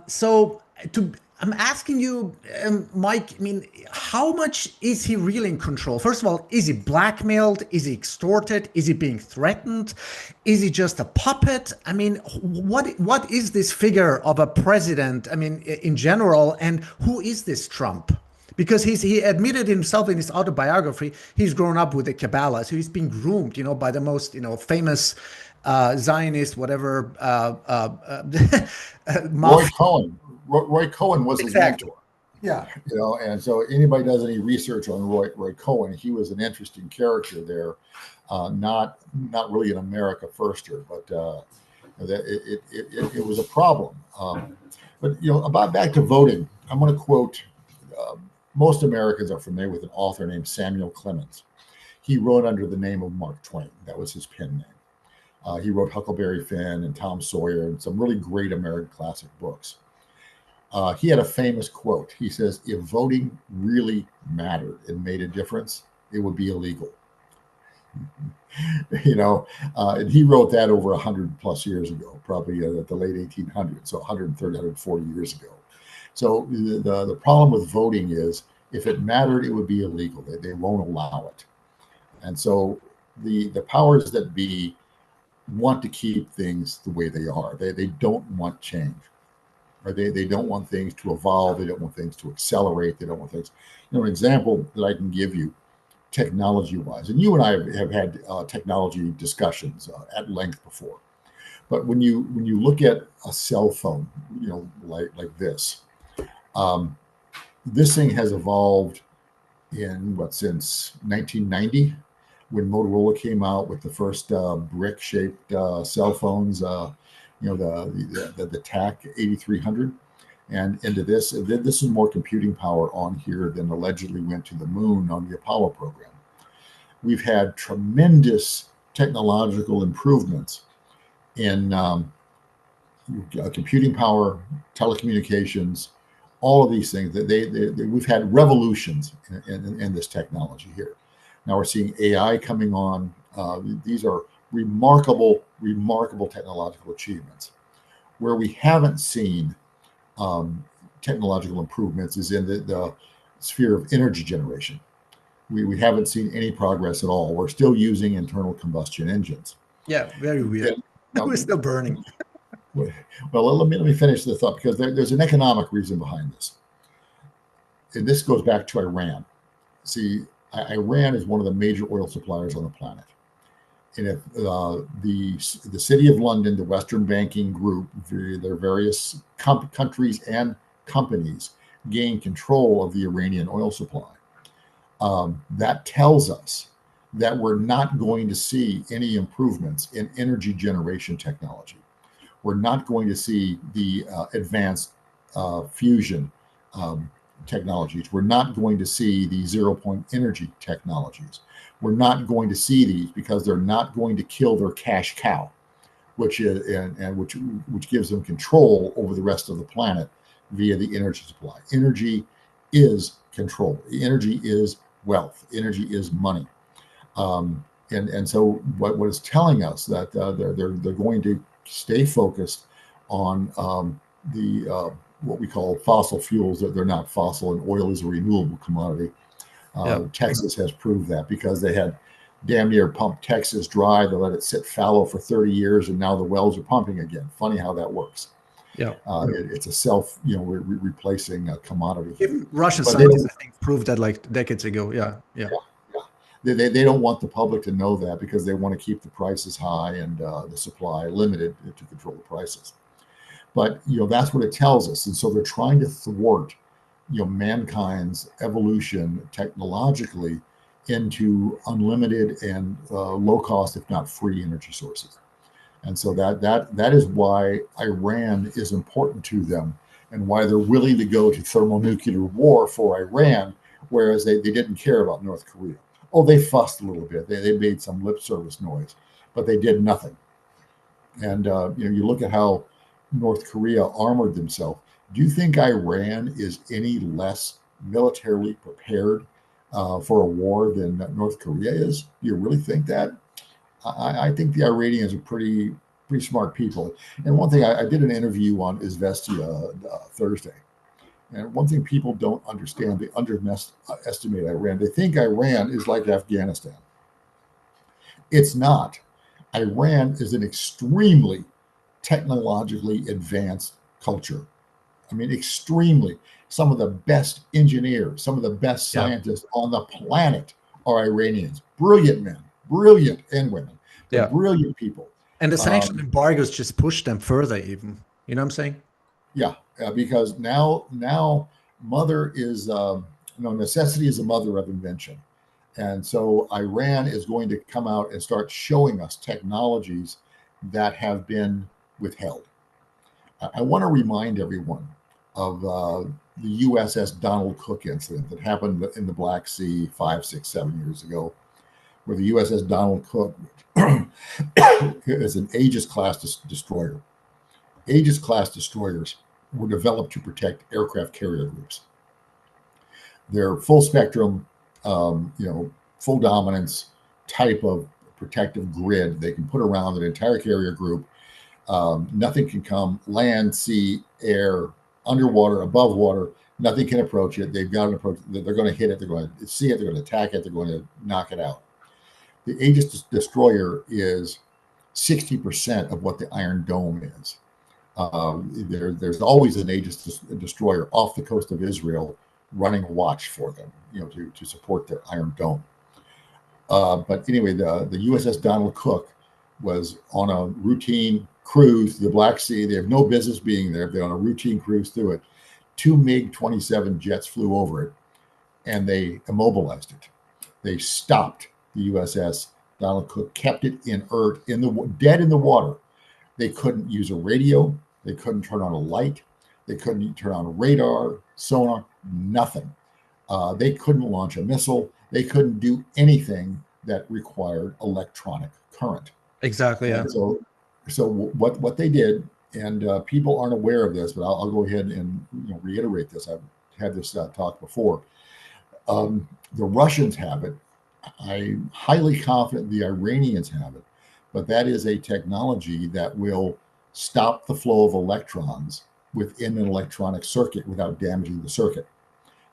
so to, I'm asking you, Mike, I mean, how much is he really in control? First of all, is he blackmailed? Is he extorted? Is he being threatened? Is he just a puppet? I mean, what is this figure of a president, I mean, in general, and who is this Trump? Because he admitted himself in his autobiography, he's grown up with the Kabbalah, so he's been groomed, by the most, famous Zionist, whatever,
Roy Cohen. Roy Cohen was his
exactly.
mentor.
Yeah.
And so anybody does any research on Roy Cohen, he was an interesting character there, not really an America firster, but it was a problem. But about back to voting, I'm going to quote. Most Americans are familiar with an author named Samuel Clemens. He wrote under the name of Mark Twain. That was his pen name. He wrote Huckleberry Finn and Tom Sawyer and some really great American classic books. He had a famous quote. He says, "If voting really mattered and made a difference, it would be illegal." And he wrote that over 100 plus years ago, probably at the late 1800s, so 130, 140 years ago. So the problem with voting is, if it mattered, it would be illegal. They won't allow it. And so the powers that be want to keep things the way they are. They don't want change. Or they don't want things to evolve. They don't want things to accelerate. They don't want things. An example that I can give you, technology-wise, and you and I have had technology discussions at length before. But when you look at a cell phone, like this, this thing has evolved since 1990, when Motorola came out with the first brick-shaped cell phones. The TAC 8300, and into this. This is more computing power on here than allegedly went to the moon on the Apollo program. We've had tremendous technological improvements in computing power, telecommunications, all of these things. We've had revolutions in this technology here. Now we're seeing AI coming on. These are remarkable technological achievements. Where we haven't seen technological improvements is in the sphere of energy generation. We haven't seen any progress at all. We're still using internal combustion engines.
Yeah, very weird. We're still burning.
Well, let me finish this up, because there's an economic reason behind this. And this goes back to Iran. See, Iran is one of the major oil suppliers on the planet. And if the City of London, the Western Banking Group, their various countries and companies gain control of the Iranian oil supply, that tells us that we're not going to see any improvements in energy generation technology. We're not going to see the advanced fusion technologies. We're not going to see the zero-point energy technologies. We're not going to see these, because they're not going to kill their cash cow, which gives them control over the rest of the planet via the energy supply. Energy is control. Energy is wealth. Energy is money. And so what it's telling us that they're going to stay focused on the what we call fossil fuels, that they're not fossil, and oil is a renewable commodity.
Yeah.
Texas has proved that because they had damn near pumped Texas dry. They let it sit fallow for 30 years, and now the wells are pumping again. Funny how that works.
Yeah.
It's a replacing commodity.
Even Russian
But
scientists, I think, proved that like decades ago. Yeah. Yeah.
They don't want the public to know that because they want to keep the prices high and the supply limited to control the prices. But that's what it tells us, and so they're trying to thwart mankind's evolution technologically into unlimited and low cost, if not free, energy sources. And so that is why Iran is important to them, and why they're willing to go to thermonuclear war for Iran, whereas they didn't care about North Korea. Oh, they fussed a little bit. They made some lip service noise, but they did nothing. And you look at how North Korea armored themselves. Do you think Iran is any less militarily prepared for a war than North Korea is? Do you really think that? I think the Iranians are pretty smart people. And one thing, I did an interview on Izvestia Thursday. And one thing people don't understand, they underestimate Iran. They think Iran is like Afghanistan. It's not. Iran is an extremely technologically advanced culture. I mean, extremely. Some of the best engineers, some of the best scientists on the planet are Iranians. Brilliant men, brilliant and women. They're brilliant people.
And the sanction embargoes just push them further, even. You know what I'm saying?
Yeah, because now mother is necessity is the mother of invention, and so Iran is going to come out and start showing us technologies that have been withheld. I want to remind everyone of the USS Donald Cook incident that happened in the Black Sea 5, 6, 7 years ago, where the USS Donald Cook is an Aegis-class destroyer. Aegis-class destroyers were developed to protect aircraft carrier groups. They're full spectrum, full dominance type of protective grid they can put around an entire carrier group. Nothing can come land, sea, air, underwater, above water. Nothing can approach it. They've got an approach. They're going to hit it. They're going to see it. They're going to attack it. They're going to knock it out. The Aegis destroyer is 60% of what the Iron Dome is. There's always an Aegis destroyer off the coast of Israel running watch for them, to support their Iron Dome. But anyway, the USS Donald Cook was on a routine cruise to the Black Sea. They have no business being there. They're on a routine cruise through it. 2 MiG-27 jets flew over it, and they immobilized it. They stopped the USS Donald Cook, kept it inert, dead in the water. They couldn't use a radio. They couldn't turn on a light. They couldn't turn on a radar, sonar, nothing. They couldn't launch a missile. They couldn't do anything that required electronic current.
Exactly. Yeah.
And so what they did, and people aren't aware of this, but I'll go ahead and reiterate this. I've had this talk before. The Russians have it. I'm highly confident the Iranians have it, but that is a technology that will stop the flow of electrons within an electronic circuit without damaging the circuit.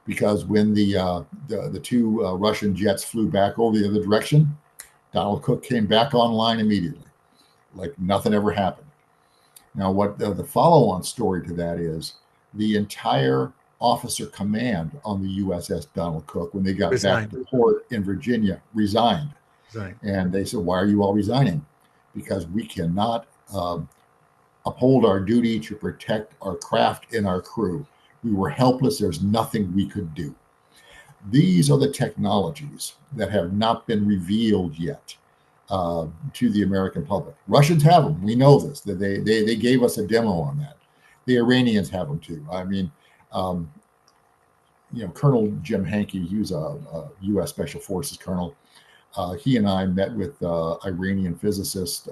Because when the two Russian jets flew back over the other direction, Donald Cook came back online immediately, like nothing ever happened. Now, what the follow-on story to that is, the entire officer command on the USS Donald Cook, when they got back to port in Virginia, resigned. And they said, why are you all resigning? Because we cannot uphold our duty to protect our craft and our crew. We were helpless. There's nothing we could do. These are the technologies that have not been revealed yet to the American public. Russians have them. We know this. That they gave us a demo on that. The Iranians have them too. I mean, Colonel Jim Hankey, he was a U.S. Special Forces colonel. He and I met with Iranian physicists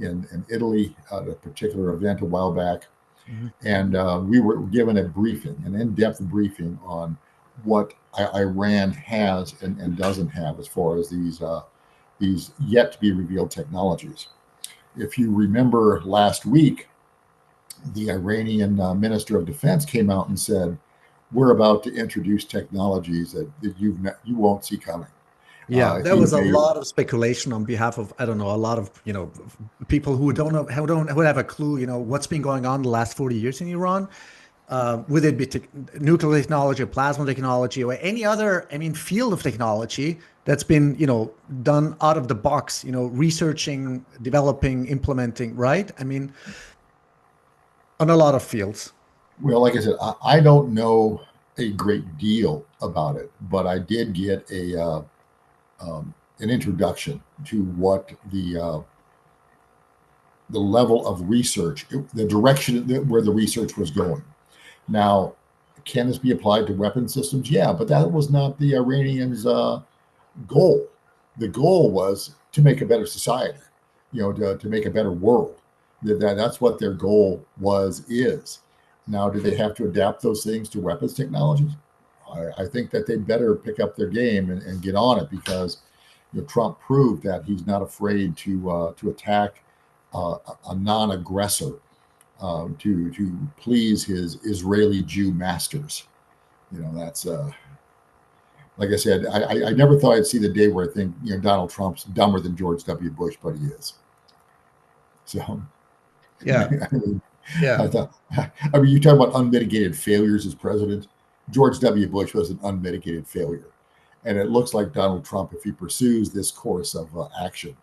in Italy at a particular event a while back. Mm-hmm. And we were given a briefing, an in-depth briefing on what Iran has and doesn't have as far as these yet to be revealed technologies. If you remember last week, the Iranian Minister of Defense came out and said, "We're about to introduce technologies that you won't see coming."
Yeah, there
He
was a
may
lot of speculation on behalf of, I don't know, a lot of, people who don't know, who have a clue, what's been going on the last 40 years in Iran, whether it be nuclear technology or plasma technology or any other, field of technology that's been, done out of the box, researching, developing, implementing, right? On a lot of fields.
Well, like I said, I don't know a great deal about it, but I did get an introduction to what the level of research, the direction where the research was going. Now, can this be applied to weapon systems? Yeah, but that was not the Iranians' goal. The goal was to make a better society, to make a better world. That's what their goal is. Now, do they have to adapt those things to weapons technologies? I think that they better pick up their game and get on it, because Trump proved that he's not afraid to attack a non-aggressor, to please his Israeli Jew masters. That's like I said, I never thought I'd see the day where I think Donald Trump's dumber than George W. Bush, but he is. So
Yeah.
I mean,
Yeah.
you talk about unmitigated failures as president. George W. Bush was an unmitigated failure, and it looks like Donald Trump, if he pursues this course of action,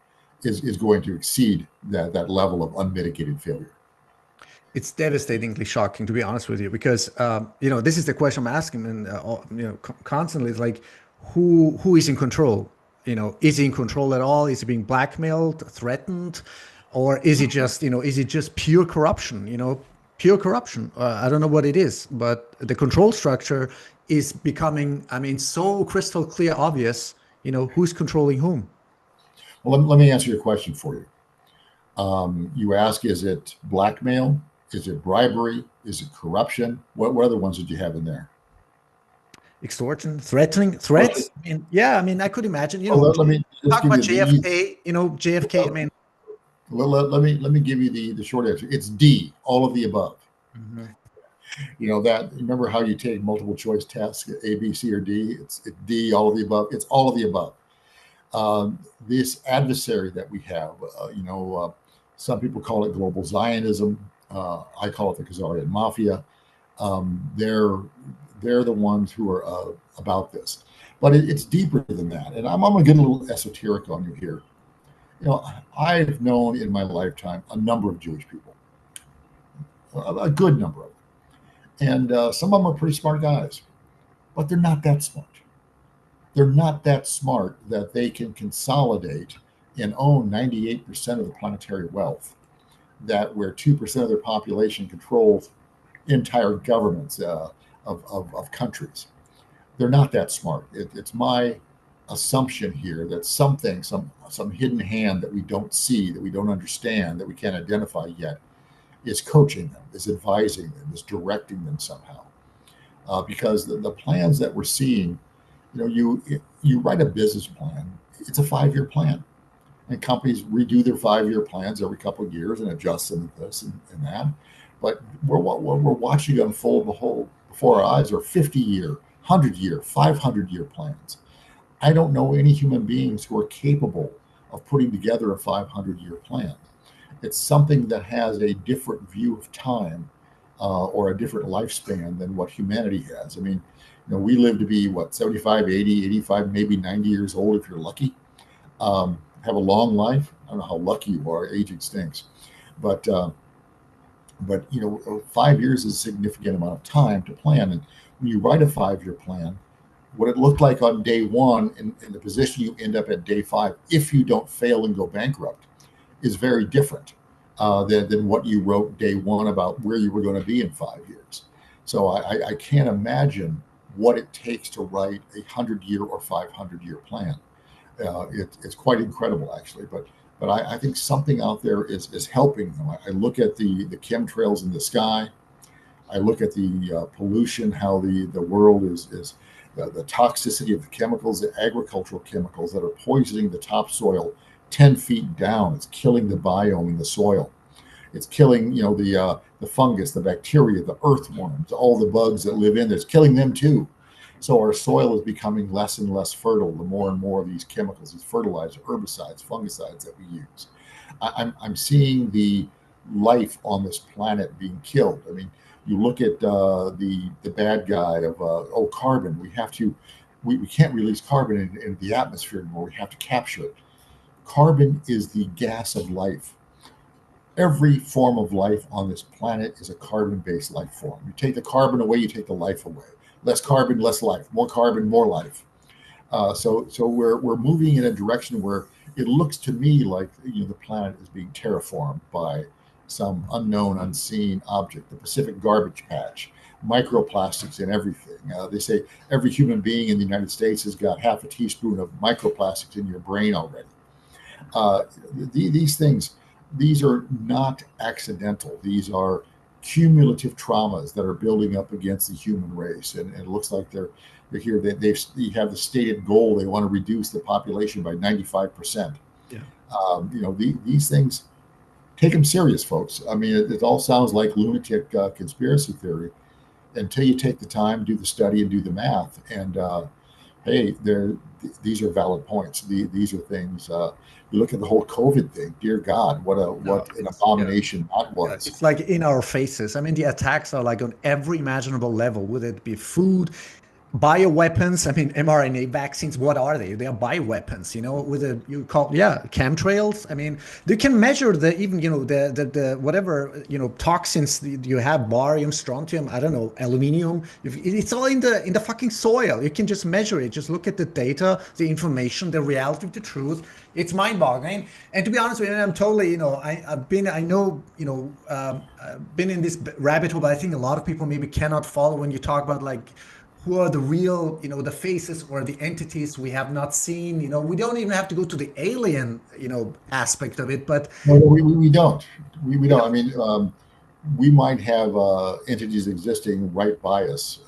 is going to exceed that level of unmitigated failure.
It's devastatingly shocking, to be honest with you, because this is the question I'm asking, and constantly. It's like, who is in control? Is he in control at all? Is he being blackmailed, threatened, or is it just pure corruption? Pure corruption. I don't know what it is, but the control structure is becoming, so crystal clear, obvious. Who's controlling whom?
Well, let me answer your question for you. You ask, is it blackmail? Is it bribery? Is it corruption? What other ones did you have in there?
Extortion, threatening, threats. Yeah, I could imagine.
Well, let me just
Talk
give
about
you the
JFK. JFK.
let me give you the short answer. It's D, all of the above.
Mhm.
Remember how you take multiple choice tests, A, B, C, or D? It's D, all of the above. It's all of the above. This adversary that we have, some people call it global Zionism. I call it the Khazarian mafia. They're the ones who are about this, but it's deeper than that. And I'm going to get a little esoteric on you here. I've known in my lifetime a number of Jewish people, a good number of them, and some of them are pretty smart guys, but they're not that smart. They're not that smart that they can consolidate and own 98% of the planetary wealth, that where 2% of their population controls entire governments of countries. They're not that smart. It's my assumption here that something, some hidden hand that we don't see, that we don't understand, that we can't identify yet, is coaching them, is advising them, is directing them somehow. Because the plans that we're seeing, you write a business plan, it's a 5-year plan. And companies redo their 5-year plans every couple of years and adjust them to this and that. But what we're watching unfold before our eyes are 50-year, 100-year, 500-year plans. I don't know any human beings who are capable of putting together a 500-year plan. It's something that has a different view of time, or a different lifespan than what humanity has. We live to be, 75, 80, 85, maybe 90 years old if you're lucky. Have a long life. I don't know how lucky you are. Aging stinks. But 5 years is a significant amount of time to plan. And when you write a 5-year plan, what it looked like on day one and the position you end up at day 5, if you don't fail and go bankrupt, is very different than what you wrote day one about where you were going to be in 5 years. So I can't imagine what it takes to write a 100-year or 500-year plan. It's quite incredible, actually. But I think something out there is helping them. I look at the chemtrails in the sky. I look at the pollution, how the world is the toxicity of the chemicals, the agricultural chemicals that are poisoning the topsoil 10 feet down. It's killing the biome in the soil. It's killing, the fungus, the bacteria, the earthworms, all the bugs that live in there. It's killing them too. So our soil is becoming less and less fertile the more and more of these chemicals, these fertilizers, herbicides, fungicides that we use. I'm seeing the life on this planet being killed. I mean, you look at the bad guy of carbon. We can't release carbon in the atmosphere anymore. We have to capture it. Carbon is the gas of life. Every form of life on this planet is a carbon-based life form. You take the carbon away, you take the life away. Less carbon, less life. More carbon, more life. So we're moving in a direction where it looks to me like the planet is being terraformed by some unknown, unseen object. The Pacific garbage patch, microplastics in everything. They say every human being in the United States has got half a teaspoon of microplastics in your brain already. These things, these are not accidental. These are cumulative traumas that are building up against the human race, and it looks like they're here. They have the stated goal. They want to reduce the population by 95%.
Yeah.
These things, take them serious, folks. I mean, it all sounds like lunatic conspiracy theory until you take the time, do the study, and do the math. And hey, these are valid points. These are things. You look at the whole COVID thing. Dear God, what an abomination that was.
It's like in our faces. I mean, the attacks are like on every imaginable level. Would it be food, bioweapons? I mean, mRNA vaccines, what are they? They are bioweapons, you call, chemtrails. I mean, you can measure the whatever, toxins you have, barium, strontium, I don't know, aluminium. It's all in the fucking soil. You can just measure it. Just look at the data, the information, the reality, the truth. It's mind-boggling. And to be honest with you, I'm totally, I've been in this rabbit hole, but I think a lot of people maybe cannot follow when you talk about like, who are the real, the faces or the entities we have not seen. We don't even have to go to the alien, aspect of it, but
no, we don't. We don't. I mean, we might have entities existing right by us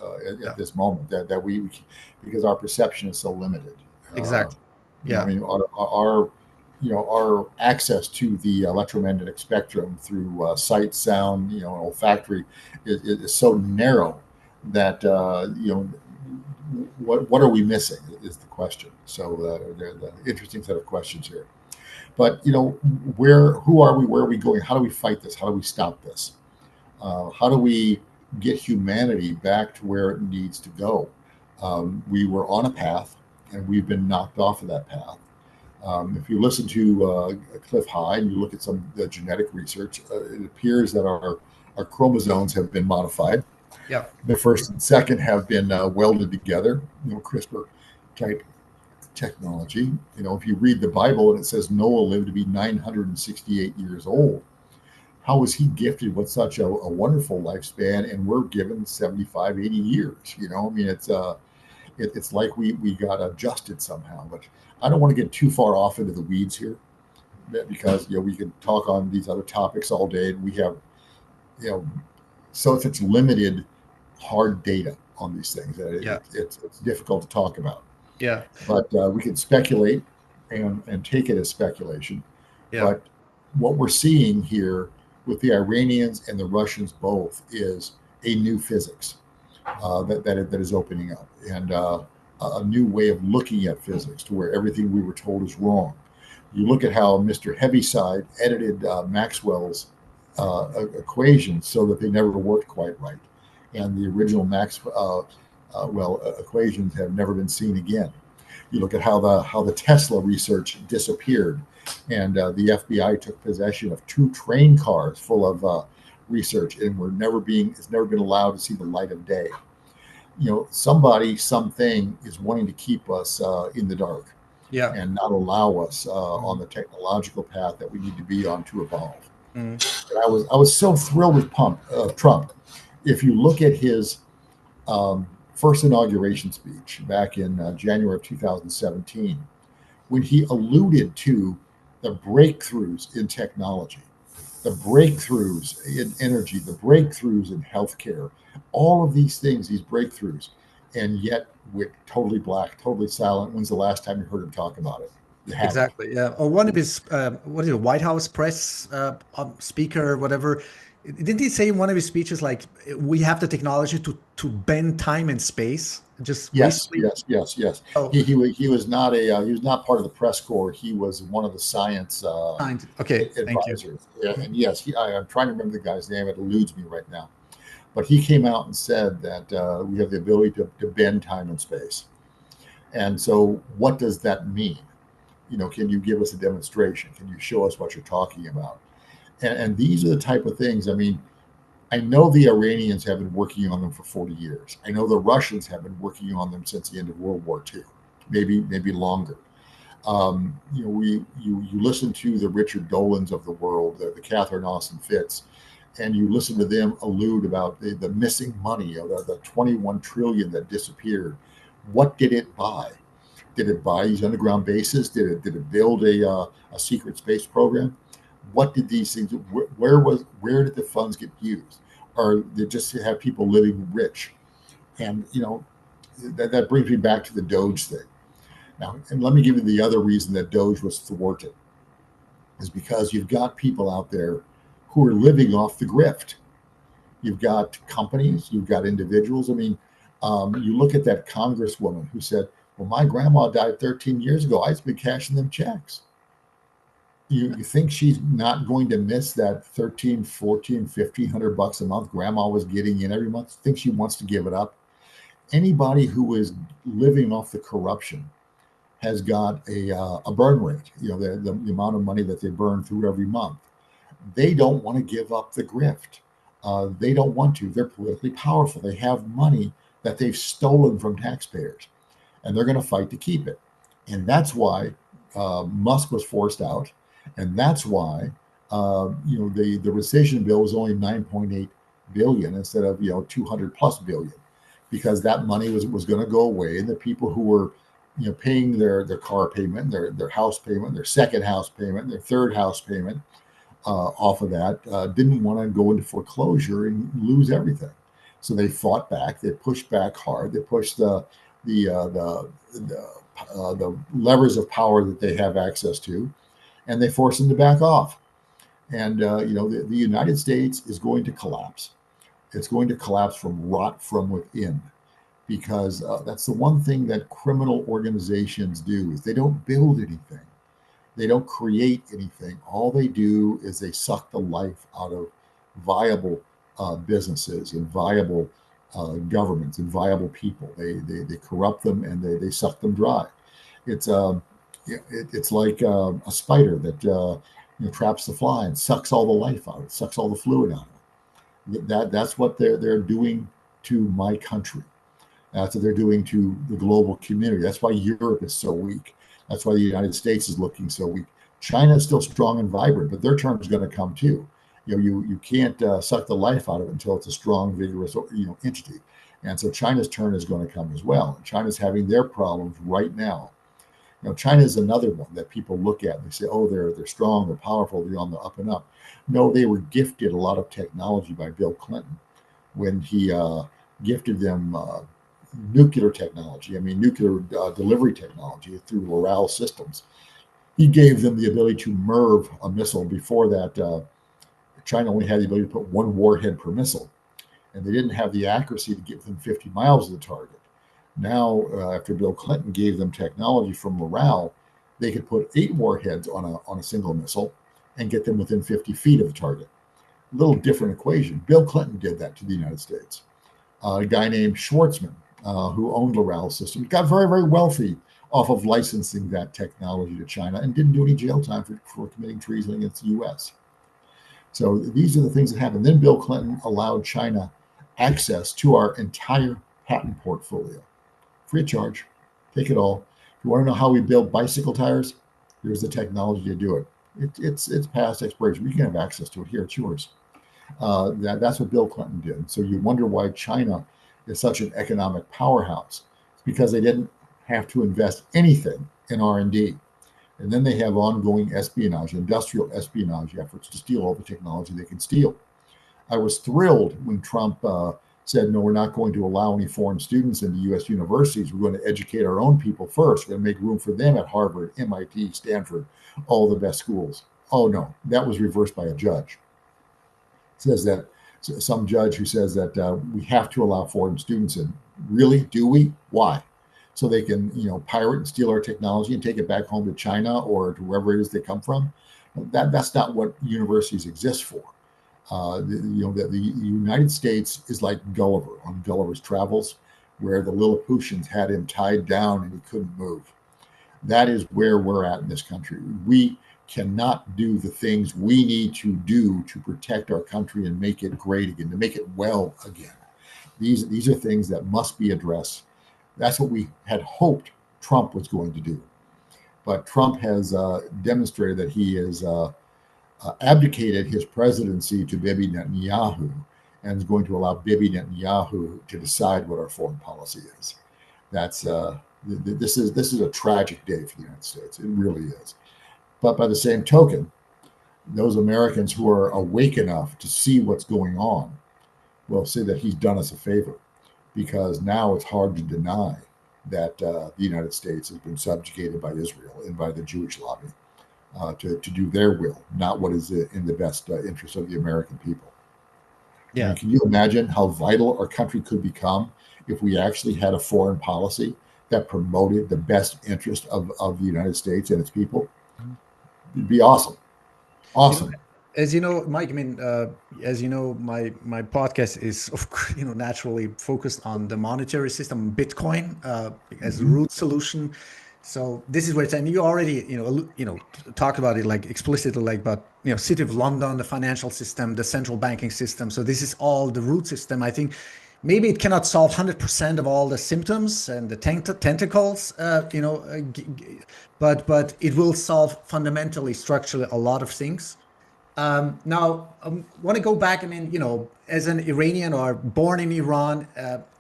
at this moment that we because our perception is so limited.
Exactly.
I mean, our access to the electromagnetic spectrum through sight, sound, olfactory is so narrow that what are we missing is the question. So the interesting set of questions here. But who are we? Where are we going? How do we fight this? How do we stop this? How do we get humanity back to where it needs to go? We were on a path, and we've been knocked off of that path. If you listen to Cliff High and you look at some of the genetic research, it appears that our chromosomes have been modified.
Yeah.
The first and second have been welded together, CRISPR type technology. If you read the Bible and it says Noah lived to be 968 years old, how was he gifted with such a wonderful lifespan, and we're given 75, 80 years? I mean, it's like we got adjusted somehow. But I don't want to get too far off into the weeds here, because we can talk on these other topics all day, and we have so if it's limited hard data on these things, it's difficult to talk about.
Yeah.
But we can speculate and take it as speculation.
Yeah.
But what we're seeing here with the Iranians and the Russians both is a new physics that is opening up, and a new way of looking at physics to where everything we were told is wrong. You look at how Mr. Heaviside edited Maxwell's equations so that they never worked quite right, and the original Maxwell equations have never been seen again. You look at how the Tesla research disappeared, and the FBI took possession of 2 train cars full of research, and it's never been allowed to see the light of day. Somebody, something is wanting to keep us in the dark, and not allow us on the technological path that we need to be on to evolve. I was so thrilled with Trump. If you look at his first inauguration speech back in January of 2017, when he alluded to the breakthroughs in technology, the breakthroughs in energy, the breakthroughs in healthcare, all of these things, these breakthroughs, and yet we're totally black, totally silent. When's the last time you heard him talk about it? You haven't.
Exactly. Yeah. Or one of his, what is it, White House press speaker, or whatever. Didn't he say in one of his speeches, like, we have the technology to bend time and space? Just
Yes,
recently.
yes, yes, yes.
Oh,
He was not he was not part of the press corps. He was one of the science
okay. Thank you.
advisors. Yeah, and yes, I'm trying to remember the guy's name. It eludes me right now. But he came out and said that we have the ability to bend time and space. And so, what does that mean? Can you give us a demonstration? Can you show us what you're talking about? And these are the type of things. I mean, I know the Iranians have been working on them for 40 years. I know the Russians have been working on them since the end of World War II, maybe longer. You listen to the Richard Dolans of the world, the Catherine Austin Fitts, and you listen to them allude about the missing money, the 21 trillion that disappeared. What did it buy? Did it buy these underground bases? Did it build a secret space program? What did these things? Where did the funds get used? Or did just have people living rich? And that brings me back to the Doge thing. Now, and let me give you the other reason that Doge was thwarted is because you've got people out there who are living off the grift. You've got companies, you've got individuals. I mean, you look at that congresswoman who said, well, my grandma died 13 years ago. I've been cashing them checks. You think she's not going to miss that 13, 14, 1500 bucks a month grandma was getting in every month? Think she wants to give it up? Anybody who is living off the corruption has got a burn rate, the amount of money that they burn through every month. They don't want to give up the grift. They don't want to. They're politically powerful. They have money that they've stolen from taxpayers, and they're going to fight to keep it. And that's why Musk was forced out, and that's why the rescission bill was only 9.8 billion instead of 200 plus billion, because that money was going to go away, and the people who were paying their car payment, their house payment, their second house payment, their third house payment off of that didn't want to go into foreclosure and lose everything. So they fought back. They pushed back hard. They pushed the levers of power that they have access to, and they forced them to back off. And the United States is going to collapse. It's going to collapse from rot from within, because that's the one thing that criminal organizations do is they don't build anything. They don't create anything. All they do is they suck the life out of viable businesses and viable governments and viable people. They corrupt them, and they suck them dry. It's it's like a spider that traps the fly and sucks all the life out of it, sucks all the fluid out of it. That's what they're doing to my country. That's what they're doing to the global community. That's why Europe is so weak. That's why the United States is looking so weak. China is still strong and vibrant, but their turn is going to come too. You can't suck the life out of it until it's a strong, vigorous entity. And so China's turn is going to come as well. And China's having their problems right now. China is another one that people look at and they say, oh, they're strong, they're powerful, they're on the up and up. No, they were gifted a lot of technology by Bill Clinton when he gifted them nuclear technology. I mean, nuclear delivery technology through Loral Systems. He gave them the ability to MIRV a missile. Before that, China only had the ability to put one warhead per missile, and they didn't have the accuracy to get within 50 miles of the target. Now, after Bill Clinton gave them technology from Loral, they could put 8 warheads on a single missile and get them within 50 feet of the target. A little different equation. Bill Clinton did that to the United States. A guy named Schwartzman, who owned Loral Systems, got very, very wealthy off of licensing that technology to China and didn't do any jail time for committing treason against the U.S. So these are the things that happened. Then Bill Clinton allowed China access to our entire patent portfolio. Free of charge. Take it all. If you want to know how we build bicycle tires, here's the technology to do it. It's past expiration. You can have access to it here. It's yours. That's what Bill Clinton did. So you wonder why China is such an economic powerhouse. It's because they didn't have to invest anything in R&D. And then they have ongoing espionage, industrial espionage efforts to steal all the technology they can steal. I was thrilled when Trump said, no, we're not going to allow any foreign students into U.S. universities. We're going to educate our own people first. We're going to make room for them at Harvard, MIT, Stanford, all the best schools. Oh, no, that was reversed by a judge. It says that some judge who says that we have to allow foreign students in. Really? Do we? Why? So they can, pirate and steal our technology and take it back home to China or to wherever it is they come from? That's not what universities exist for. The United States is like Gulliver on Gulliver's Travels, where the Lilliputians had him tied down and he couldn't move. That is where we're at in this country. We cannot do the things we need to do to protect our country and make it great again, to make it well again. These are things that must be addressed. That's what we had hoped Trump was going to do. But Trump has demonstrated that he has abdicated his presidency to Bibi Netanyahu and is going to allow Bibi Netanyahu to decide what our foreign policy is. This is a tragic day for the United States. It really is. But by the same token, those Americans who are awake enough to see what's going on will say that he's done us a favor, because now it's hard to deny that the United States has been subjugated by Israel and by the Jewish lobby to do their will, not what is in the best interest of the American people.
Yeah.
And can you imagine how vital our country could become if we actually had a foreign policy that promoted the best interest of the United States and its people? It'd be awesome. Awesome.
As you know, Mike, as you know, my podcast is, naturally focused on the monetary system, Bitcoin, as a root solution. So this is where it's, and you already, talked about it like explicitly, like about, City of London, the financial system, the central banking system. So this is all the root system. I think maybe it cannot solve 100% of all the symptoms and the tentacles, but it will solve fundamentally, structurally, a lot of things. Now, I want to go back. As an Iranian or born in Iran,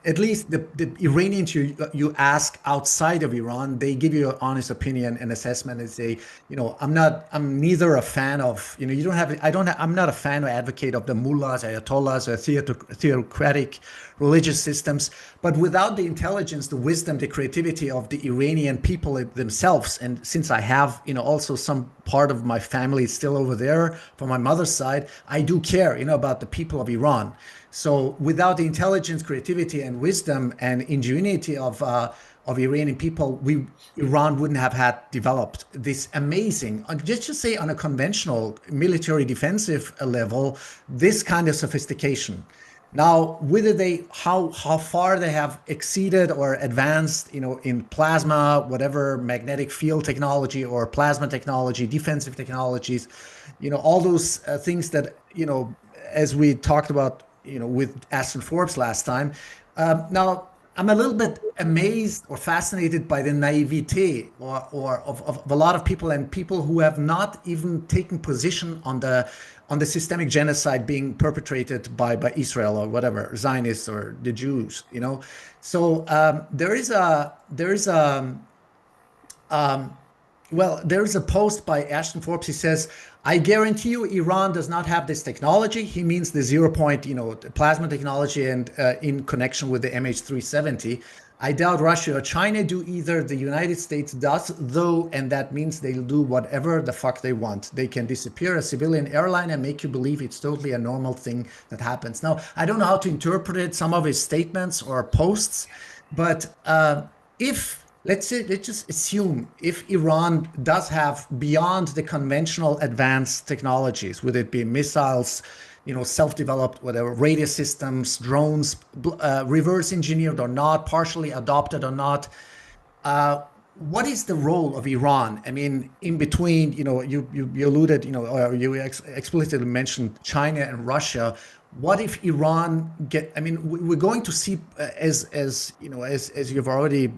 at least the Iranians you ask outside of Iran, they give you an honest opinion and assessment and say, I'm neither a fan of, I'm not a fan or advocate of the mullahs, ayatollahs, or theocratic religious systems, but without the intelligence, the wisdom, the creativity of the Iranian people themselves. And since I have, also some part of my family is still over there from my mother's side, I do care, about the people of Iran. So without the intelligence, creativity, and wisdom and ingenuity of Iranian people, Iran wouldn't have had developed this amazing, just to say on a conventional military defensive level, this kind of sophistication. Now, how far they have exceeded or advanced, in plasma, whatever magnetic field technology or plasma technology, defensive technologies, all those things that, as we talked about, with Aston Forbes last time. Now, I'm a little bit amazed or fascinated by the naivete or of a lot of people, and people who have not even taken position on the systemic genocide being perpetrated by Israel or whatever, Zionists or the Jews. So there is a post by Ashton Forbes. He says, I guarantee you Iran does not have this technology. He means the 0-point, plasma technology, and in connection with the MH370. I doubt Russia or China do either. The United States does, though, and that means they'll do whatever the fuck they want. They can disappear a civilian airline and make you believe it's totally a normal thing that happens. Now, I don't know how to interpret it, some of his statements or posts, but let's just assume if Iran does have beyond the conventional advanced technologies, would it be missiles, self-developed, whatever, radio systems, drones, reverse engineered or not, partially adopted or not, what is the role of Iran? In between, you alluded, or you explicitly mentioned China and Russia. What if Iran we're going to see, as you've already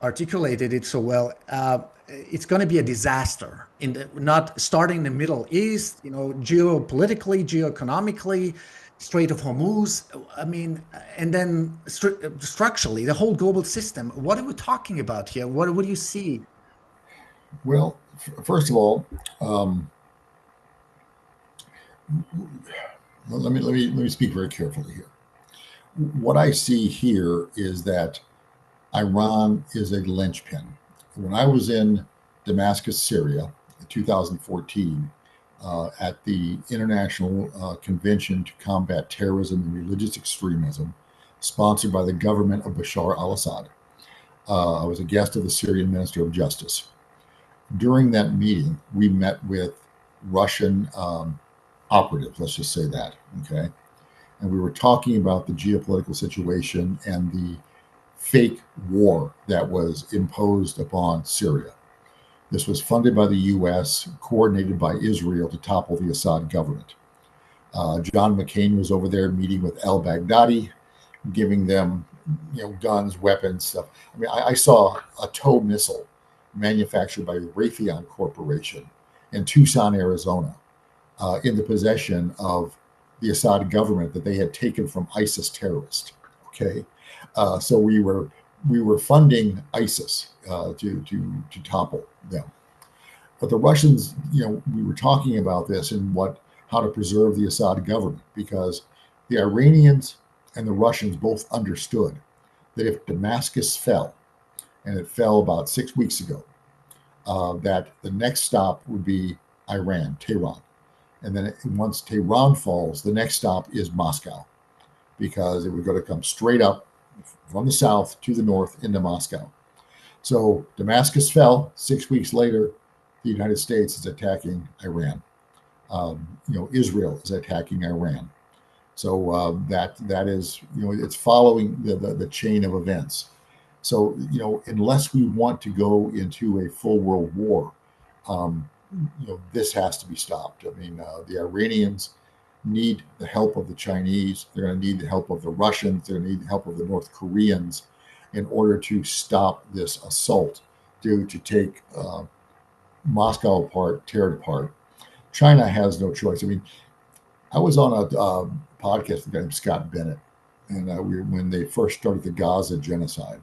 articulated it so well, it's going to be a disaster not starting in the Middle East, geopolitically, geoeconomically, Strait of Hormuz. And then structurally, the whole global system. What are we talking about here? What do you see?
Well, first of all, let me speak very carefully here. what I see here is that Iran is a linchpin. When I was in Damascus, Syria, in 2014, at the International Convention to Combat Terrorism and Religious Extremism, sponsored by the government of Bashar al-Assad, I was a guest of the Syrian Minister of Justice. During that meeting, we met with Russian operatives, let's just say that, okay? And we were talking about the geopolitical situation and the fake war that was imposed upon Syria. This was funded by the US, coordinated by Israel to topple the Assad government. John McCain was over there meeting with al-Baghdadi, giving them, guns, weapons, stuff. I mean, I saw a TOW missile manufactured by Raytheon Corporation in Tucson, Arizona, in the possession of the Assad government that they had taken from ISIS terrorists. Okay, so we were funding ISIS to topple them. But the Russians, we were talking about this and how to preserve the Assad government, because the Iranians and the Russians both understood that if Damascus fell, and it fell about 6 weeks ago, that the next stop would be Iran, Tehran. And then once Tehran falls, the next stop is Moscow, because it was going to come straight up from the south to the north into Moscow. So Damascus fell. 6 weeks later, the United States is attacking Iran. Israel is attacking Iran. So that is, it's following the chain of events. So, unless we want to go into a full world war, this has to be stopped. I mean, the Iranians need the help of the Chinese. They're going to need the help of the Russians. They're going to need the help of the North Koreans in order to stop this assault, to take Moscow apart, tear it apart. China has no choice. I mean, I was on a podcast with a guy named Scott Bennett, and when they first started the Gaza genocide.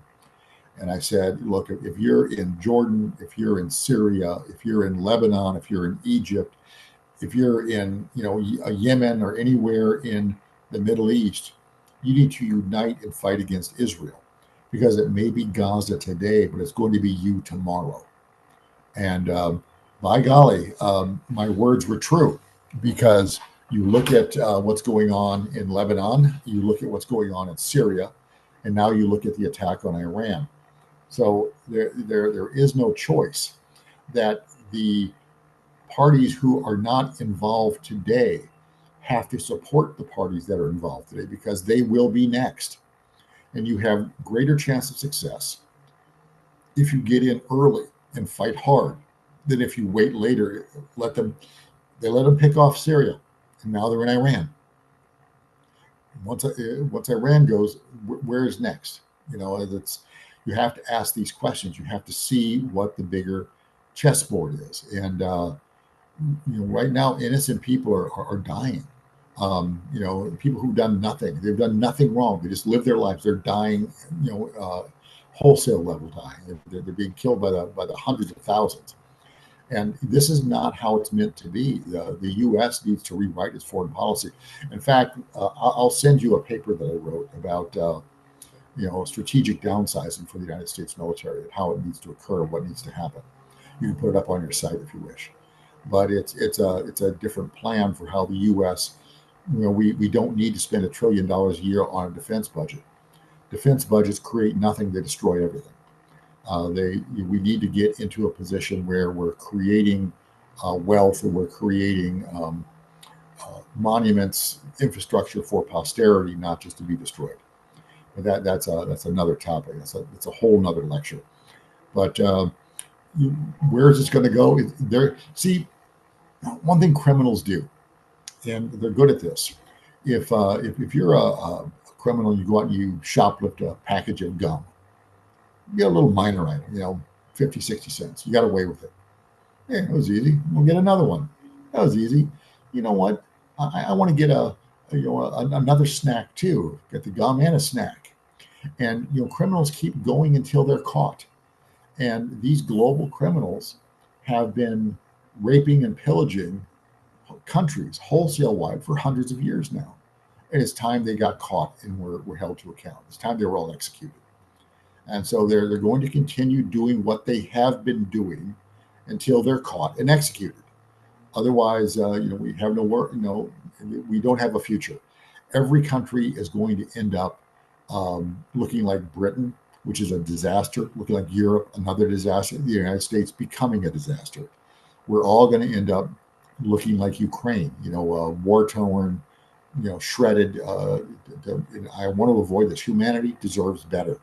And I said, look, if you're in Jordan, if you're in Syria, if you're in Lebanon, if you're in Egypt, if you're in, Yemen or anywhere in the Middle East, you need to unite and fight against Israel, because it may be Gaza today, but it's going to be you tomorrow. And by golly, my words were true, because you look at what's going on in Lebanon, you look at what's going on in Syria, and now you look at the attack on Iran. So there is no choice that the parties who are not involved today have to support the parties that are involved today, because they will be next. And you have greater chance of success if you get in early and fight hard than if you wait later. They let them pick off Syria, and now they're in Iran. Once Iran goes, where is next? You have to ask these questions. You have to see what the bigger chessboard is. And right now, innocent people are dying. People who've done nothing. They've done nothing wrong. They just live their lives. They're dying. Wholesale level dying. They're being killed by the hundreds of thousands. And this is not how it's meant to be. The U.S. needs to rewrite its foreign policy. In fact, I'll send you a paper that I wrote about strategic downsizing for the United States military and how it needs to occur, what needs to happen. You can put it up on your site if you wish. But it's a different plan for how the U.S. We don't need to spend $1 trillion a year on a defense budget. Defense budgets create nothing; they destroy everything. We need to get into a position where we're creating wealth, and we're creating monuments, infrastructure for posterity, not just to be destroyed. But that's another topic. It's a whole nother lecture. But where is this going to go? See, one thing criminals do, and they're good at this. If you're a criminal, you go out and you shoplift a package of gum. You get a little minor item, 50, 60 cents. You got away with it. Yeah, it was easy. We'll get another one. That was easy. You know what? I want to get another snack too. Get the gum and a snack. And criminals keep going until they're caught. And these global criminals have been raping and pillaging countries wholesale wide for hundreds of years now. And it's time they got caught and were held to account. It's time they were all executed. And so they're going to continue doing what they have been doing until they're caught and executed. Otherwise, we have no work. We don't have a future. Every country is going to end up looking like Britain, which is a disaster. Looking like Europe, another disaster. The United States becoming a disaster. We're all going to end up looking like Ukraine. War torn, shredded. I want to avoid this. Humanity deserves better.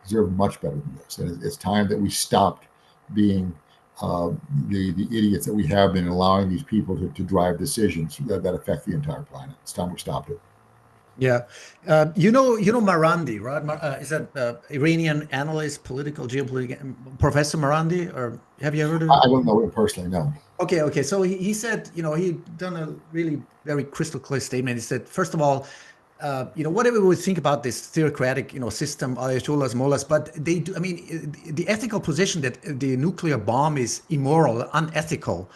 Deserve much better than this. And it's time that we stopped being the idiots that we have been, allowing these people to drive decisions that affect the entire planet. It's time we stopped it.
Yeah. You know Marandi, right? Is that Iranian analyst, political geopolitical Professor Marandi, or have you heard of him?
I don't know him personally, no.
Okay. So he said, he done a really very crystal clear statement. He said, first of all, whatever we think about this theocratic, system, ayatollahs, mullahs, but they do. I mean, the ethical position that the nuclear bomb is immoral, unethical.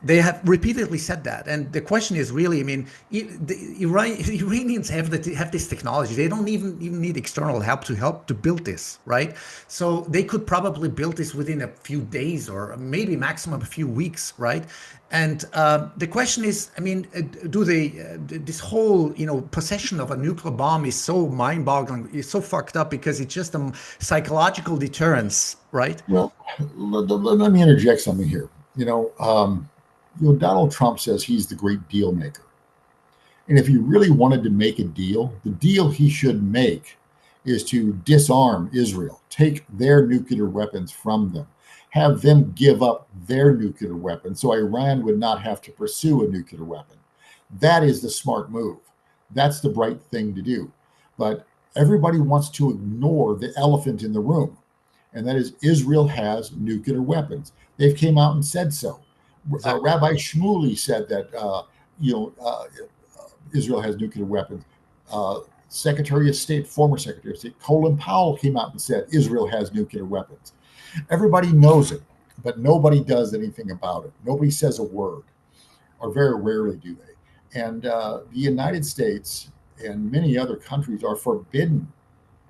They have repeatedly said that, and the question is really, I mean, the Iranians have this technology. They don't even need external help to build this, right? So they could probably build this within a few days or maybe maximum a few weeks, right? And the question is, I mean, do they? This whole, possession of a nuclear bomb is so mind-boggling. It's so fucked up because it's just a psychological deterrence, right?
Well, let me interject something here. Donald Trump says he's the great deal maker. And if he really wanted to make a deal, the deal he should make is to disarm Israel, take their nuclear weapons from them, have them give up their nuclear weapons so Iran would not have to pursue a nuclear weapon. That is the smart move. That's the bright thing to do. But everybody wants to ignore the elephant in the room, and that is Israel has nuclear weapons. They've came out and said so.
Exactly.
Rabbi Shmuley said that Israel has nuclear weapons. Secretary of State, former Secretary of State Colin Powell came out and said Israel has nuclear weapons. Everybody knows it, but nobody does anything about it. Nobody says a word, or very rarely do they. And the United States and many other countries are forbidden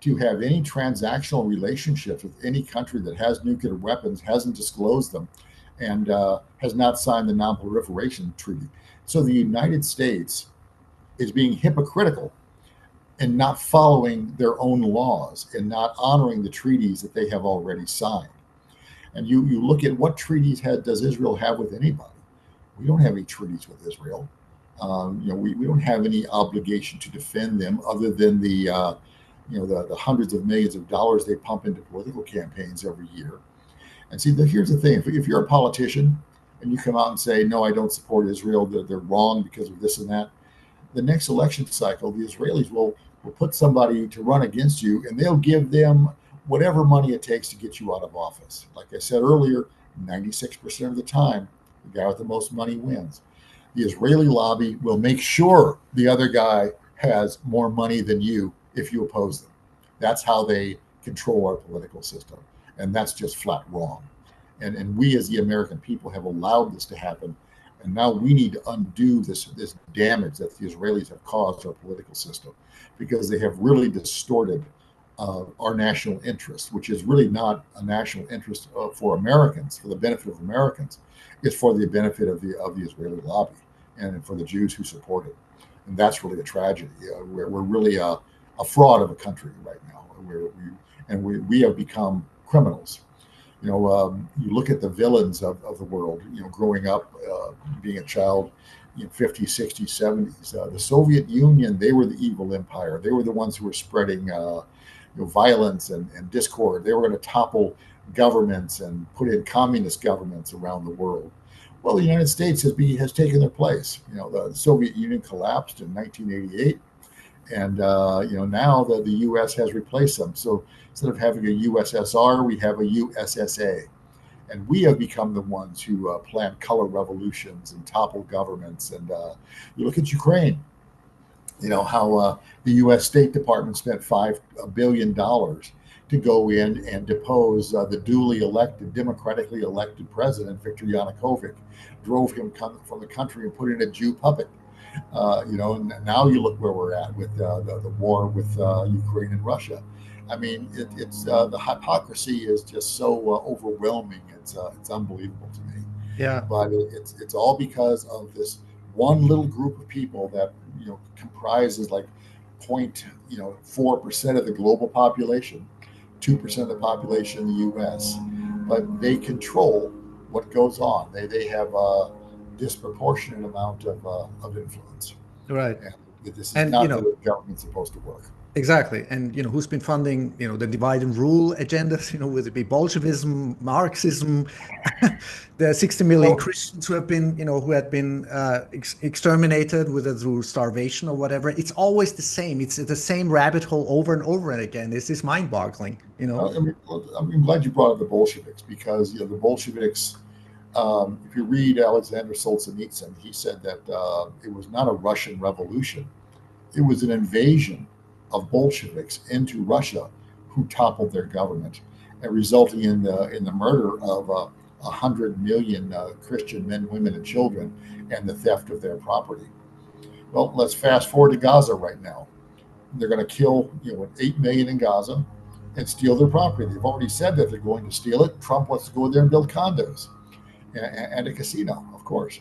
to have any transactional relationships with any country that has nuclear weapons, hasn't disclosed them, and has not signed the Non-Proliferation Treaty. So the United States is being hypocritical and not following their own laws and not honoring the treaties that they have already signed. And you look at what treaties does Israel have with anybody? We don't have any treaties with Israel. We don't have any obligation to defend them other than the hundreds of millions of dollars they pump into political campaigns every year. And see, here's the thing. If you're a politician and you come out and say, no, I don't support Israel, they're wrong because of this and that, the next election cycle, the Israelis will put somebody to run against you, and they'll give them whatever money it takes to get you out of office. Like I said earlier, 96% of the time, the guy with the most money wins. The Israeli lobby will make sure the other guy has more money than you if you oppose them. That's how they control our political system. And that's just flat wrong. And we as the American people have allowed this to happen. And now we need to undo this damage that the Israelis have caused our political system, because they have really distorted our national interest, which is really not a national interest for Americans, for the benefit of Americans. It's for the benefit of the Israeli lobby and for the Jews who support it. And that's really a tragedy. We're really a fraud of a country right now. We have become criminals. You look at the villains of the world, growing up, being a child, 50s, 60s, 70s. The Soviet Union, they were the evil empire. They were the ones who were spreading violence and discord. They were going to topple governments and put in communist governments around the world. Well, the United States has taken their place. The Soviet Union collapsed in 1988. And now the U.S. has replaced them. So instead of having a USSR, we have a USSA. And we have become the ones who plan color revolutions and topple governments. And you look at Ukraine, how the U.S. State Department spent $5 billion to go in and depose the democratically elected president, Viktor Yanukovych, drove him from the country and put in a Jew puppet. Now you look where we're at with the war with Ukraine and Russia. I mean, it's the hypocrisy is just so overwhelming. It's unbelievable to me.
Yeah,
But it's all because of this one little group of people that comprises like point 4% of the global population, 2% of the population in the U.S. But they control what goes on. They have a disproportionate amount of influence,
right.
and this is
And
not the way government's supposed to work.
exactly. And who's been funding, the divide and rule agendas, whether it be Bolshevism, Marxism, the 60 million
Well,
Christians who have been, who had been exterminated, whether through starvation or whatever. It's always the same. It's the same rabbit hole over and over again. This is mind-boggling.
I mean, I'm glad you brought up the Bolsheviks because the Bolsheviks. If you read Alexander Solzhenitsyn, he said that it was not a Russian revolution; it was an invasion of Bolsheviks into Russia, who toppled their government, and resulting in the murder of 100 million Christian men, women, and children, and the theft of their property. Well, let's fast forward to Gaza right now. They're going to kill 8 million in Gaza and steal their property. They've already said that they're going to steal it. Trump wants to go there and build condos and a casino, of course.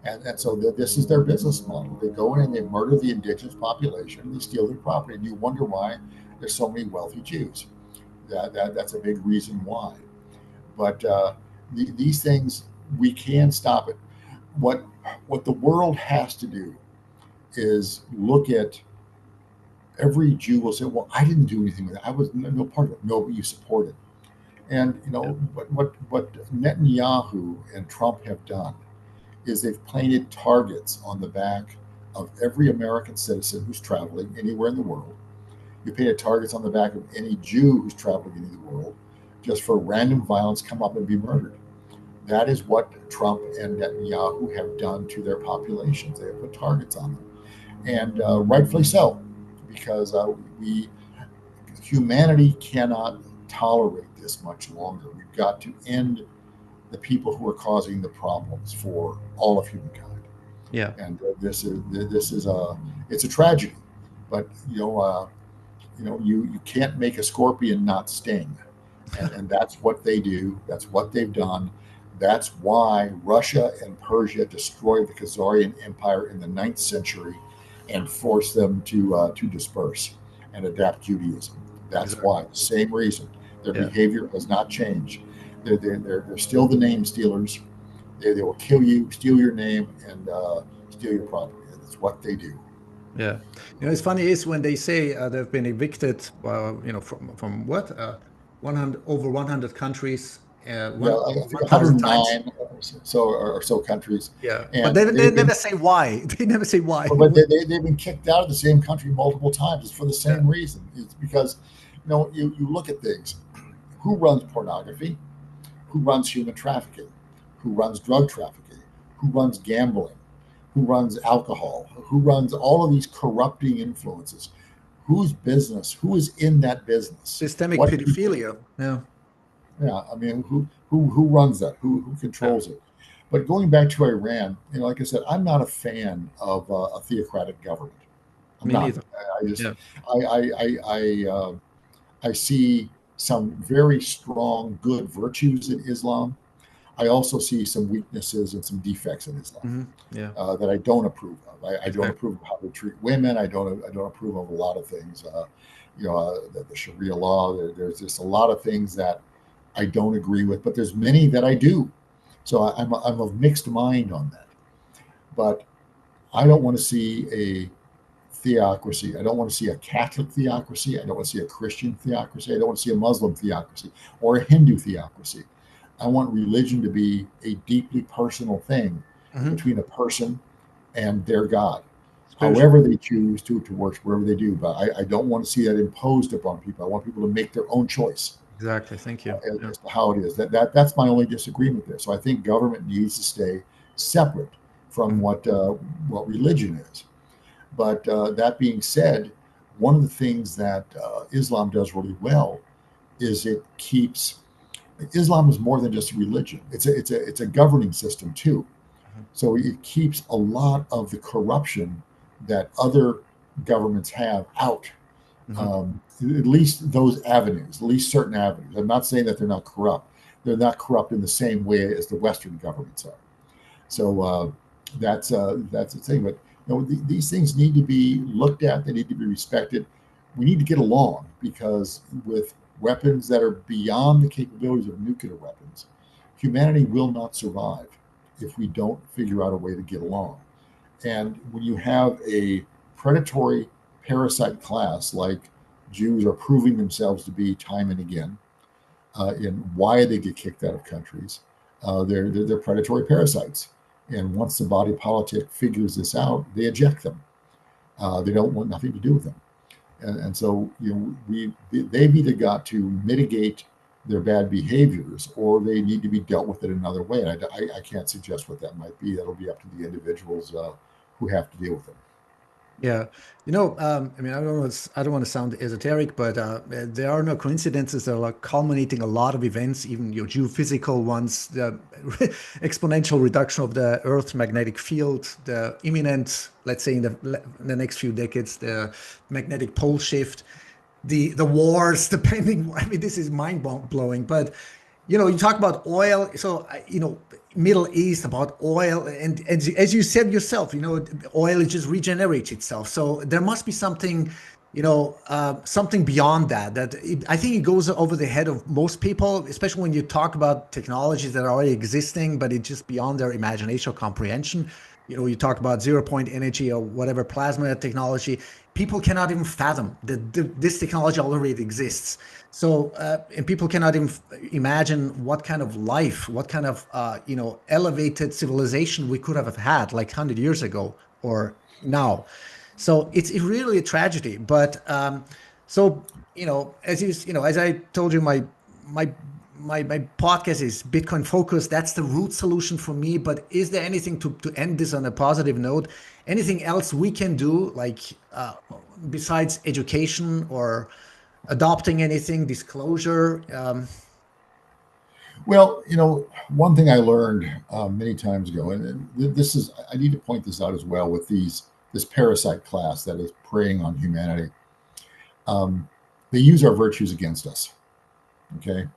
And so this is their business model. They go in and they murder the indigenous population and they steal their property. And you wonder why there's so many wealthy Jews. That's a big reason why. But these things, we can stop it. What the world has to do is look at every Jew will say, "Well, I didn't do anything with it. I was no part of it." No, but you support it. And
Yeah.
what Netanyahu and Trump have done is they've planted targets on the back of every American citizen who's traveling anywhere in the world. You painted targets on the back of any Jew who's traveling in the world, just for random violence, come up and be murdered. That is what Trump and Netanyahu have done to their populations. They have put targets on them, and rightfully so, because we humanity cannot tolerate this much longer. We've got to end the people who are causing the problems for all of humankind.
Yeah.
And this is a it's a tragedy, but you can't make a scorpion not sting, and that's what they do. That's what they've done. That's why Russia and Persia destroyed the Khazarian Empire in the 9th century and forced them to disperse and adapt Judaism. That's
Exactly.
why. Same reason. Their
Yeah.
behavior has not changed. They're still the name stealers. They will kill you, steal your name, and steal your property. That's what they do.
Yeah. It's funny is when they say they've been evicted, from what? 100 over 100 countries,
Yeah,
one
I think
1,000 times.
109 or so countries,
Yeah. But
and
they
they've been
never say why. They never say why.
but they've been kicked out of the same country multiple times. It's for the
Yeah.
same reason. It's because you look at things. Who runs pornography? Who runs human trafficking? Who runs drug trafficking? Who runs gambling? Who runs alcohol? Who runs all of these corrupting influences? Whose business? Who is in that business?
Systemic
What people?
pedophilia. Yeah.
Yeah, I mean, who runs that? Who
Yeah.
controls it? But going back to Iran, like I said, I'm not a fan of a theocratic government. I'm
Me
not.
neither.
I just
Yeah.
I see some very strong good virtues in Islam. I also see some weaknesses and some defects in Islam
Yeah.
that I don't approve of. I don't
Exactly.
approve of how they treat women. I don't approve of a lot of things. The Sharia law. There's just a lot of things that I don't agree with, but there's many that I do. So I'm of mixed mind on that. But I don't want to see a theocracy. I don't want to see a Catholic theocracy. I don't want to see a Christian theocracy. I don't want to see a Muslim theocracy or a Hindu theocracy. I want religion to be a deeply personal thing
Hmm.
between a person and their God,
Spiritual.
however they choose to worship, wherever they do. But I don't want to see that imposed upon people. I want people to make their own choice
Exactly. Thank you. Yeah.
as to how it is. That's my only disagreement there. So I think government needs to stay separate from
Mhm.
what religion is. But that being said, one of the things that Islam does really well is it keeps Islam is more than just a religion. It's a governing system too. So it keeps a lot of the corruption that other governments have out.
Hmm.
At least those avenues, at least certain avenues. I'm not saying that they're not corrupt. They're not corrupt in the same way as the Western governments are. So that's the thing. But these things need to be looked at. They need to be respected. We need to get along because with weapons that are beyond the capabilities of nuclear weapons, humanity will not survive if we don't figure out a way to get along. And when you have a predatory parasite class like Jews are proving themselves to be time and again, in why they get kicked out of countries, they're predatory parasites. And once the body politic figures this out, they eject them. They don't want nothing to do with them. And so they've either got to mitigate their bad behaviors or they need to be dealt with it another way. And I can't suggest what that might be. That'll be up to the individuals who have to deal with it.
Yeah, I mean, I don't want to sound esoteric, but there are no coincidences that are like culminating a lot of events, even your geophysical ones, the exponential reduction of the Earth's magnetic field, the imminent, let's say in the next few decades, the magnetic pole shift, the wars, depending. I mean, this is mind blowing, but you talk about oil. So, Middle East about oil, and as you said yourself, oil it just regenerates itself. So there must be something, something beyond that. I think it goes over the head of most people, especially when you talk about technologies that are already existing, but it's just beyond their imagination or comprehension. You talk about zero point energy or whatever plasma technology. People cannot even fathom that this technology already exists. So, and people cannot even imagine what kind of life, what kind of, elevated civilization we could have had like 100 years ago or now. So it's really a tragedy. But so, as I told you, my my podcast is Bitcoin focused. That's the root solution for me. But is there anything to end this on a positive note? Anything else we can do, like besides education or adopting anything, disclosure?
Well, one thing I learned many times ago, and this is, I need to point this out as well with this parasite class that is preying on humanity. They use our virtues against us. Okay.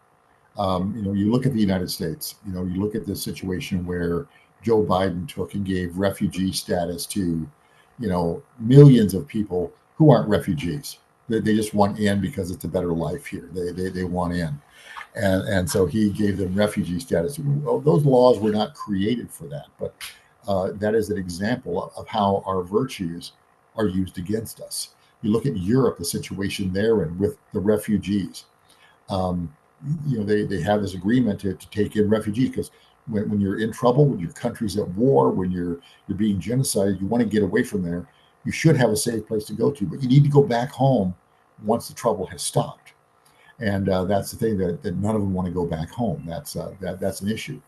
You look at the United States, you look at this situation where Joe Biden took and gave refugee status to, millions of people who aren't refugees. They just want in because it's a better life here. They want in. And so he gave them refugee status. Well, those laws were not created for that, but that is an example of how our virtues are used against us. You look at Europe, the situation they're in with the refugees. Um, they have this agreement to take in refugees because when you're in trouble, when your country's at war, when you're being genocided, you want to get away from there. You should have a safe place to go to, but you need to go back home once the trouble has stopped. And that's the thing that none of them want to go back home. That's an issue.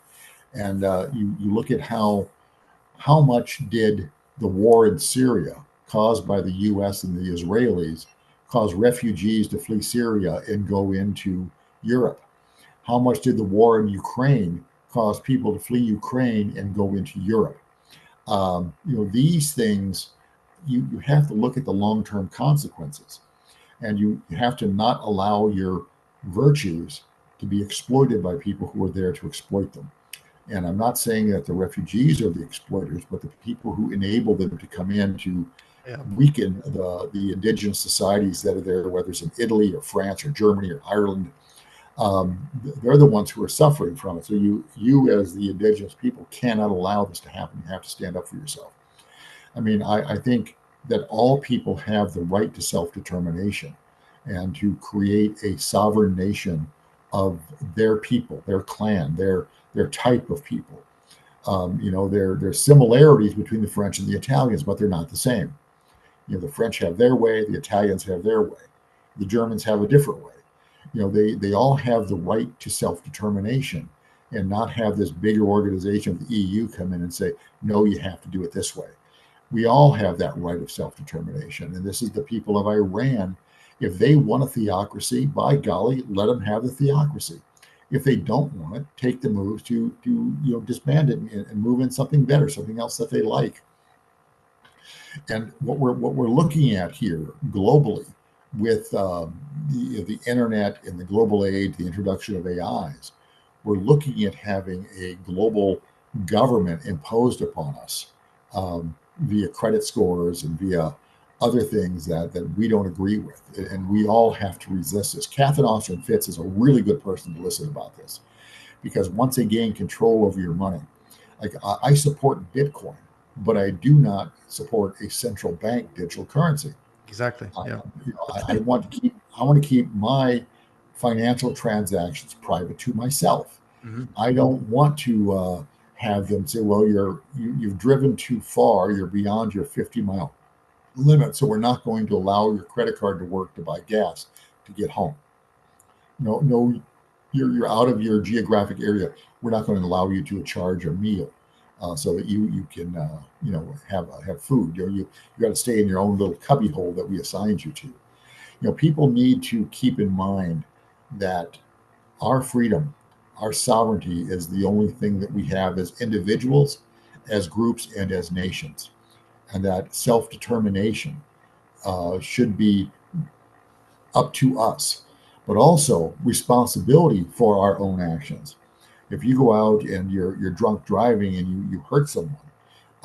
And you look at how much did the war in Syria caused by the U.S. and the Israelis cause refugees to flee Syria and go into Europe? How much did the war in Ukraine cause people to flee Ukraine and go into Europe? These things, you have to look at the long-term consequences, and you have to not allow your virtues to be exploited by people who are there to exploit them. And I'm not saying that the refugees are the exploiters, but the people who enable them to come in to
Yeah.
weaken the indigenous societies that are there, whether it's in Italy or France or Germany or Ireland. They're the ones who are suffering from it. So you as the indigenous people cannot allow this to happen. You have to stand up for yourself. I mean, I think that all people have the right to self-determination and to create a sovereign nation of their people, their clan, their type of people. There's similarities between the French and the Italians, but they're not the same. The French have their way, the Italians have their way, the Germans have a different way. They all have the right to self-determination and not have this bigger organization, the EU, come in and say, no, you have to do it this way. We all have that right of self-determination. And this is the people of Iran. If they want a theocracy, by golly, let them have the theocracy. If they don't want it, take the moves to disband it and move in something better, something else that they like. And what we're looking at here globally with the internet and the global age, the introduction of AIs, we're looking at having a global government imposed upon us via credit scores and via other things that we don't agree with. And we all have to resist this. Catherine Austin Fitts is a really good person to listen about this, because once they gain control over your money, like I support Bitcoin, but I do not support a central bank digital currency.
Exactly. Yeah.
I want to keep my financial transactions private to myself.
Mhm.
I don't want to have them say, "Well, you've driven too far. You're beyond your 50-mile limit, so we're not going to allow your credit card to work to buy gas to get home." No, no, you're out of your geographic area. We're not going to allow you to charge a meal so that you can have food. You got to stay in your own little cubby hole that we assigned you to. People need to keep in mind that our freedom, our sovereignty is the only thing that we have as individuals, as groups, and as nations, and that self-determination should be up to us, but also responsibility for our own actions. If you go out and you're drunk driving and you hurt someone,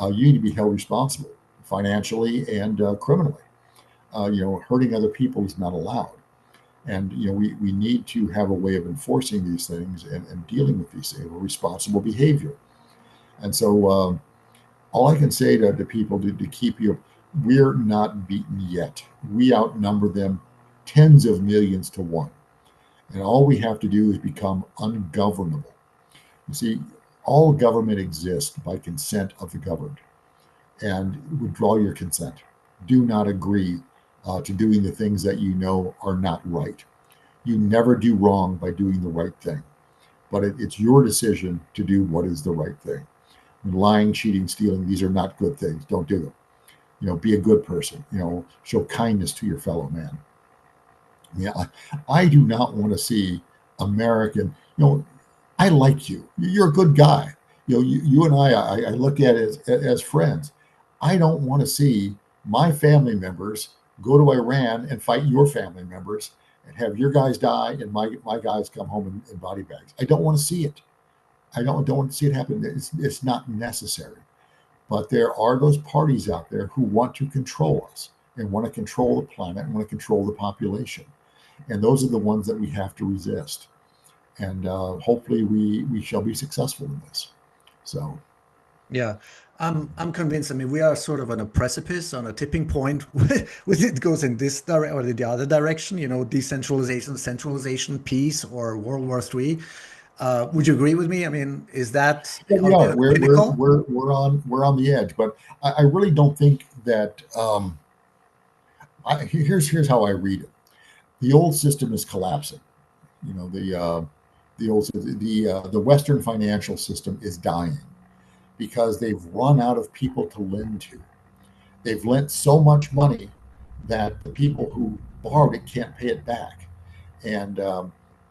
you need to be held responsible financially and criminally. Hurting other people is not allowed. And we need to have a way of enforcing these things and dealing with these things, responsible behavior. And so all I can say to people to keep you, we're not beaten yet. We outnumber them tens of millions to one. And all we have to do is become ungovernable. You see, all government exists by consent of the governed. And withdraw your consent. Do not agree to doing the things that you know are not right. You never do wrong by doing the right thing, but it's your decision to do what is the right thing. Lying, cheating, stealing, these are not good things. Don't do them. Be a good person. Show kindness to your fellow man. Yeah, I do not want to see American. I like you. You're a good guy. You and I look at it as friends. I don't want to see my family members go to Iran and fight your family members and have your guys die and my guys come home in body bags. I don't want to see it. I don't want to see it happen. It's not necessary. But there are those parties out there who want to control us and want to control the planet and want to control the population. And those are the ones that we have to resist. And hopefully we shall be successful in this. So,
Yeah, I'm convinced. I mean, we are sort of on a precipice, on a tipping point, with it goes in this direction or the other direction. Decentralization, centralization, peace, or World War III. Would you agree with me? I mean, is that
yeah,
are
we
we
are.
at a
We're
pinnacle?
we're we're on we're on the edge. But I really don't think that. Here's how I read it. The old system is collapsing. The old the Western financial system is dying because they've run out of people to lend to. They've lent so much money that the people who borrowed it can't pay it back, and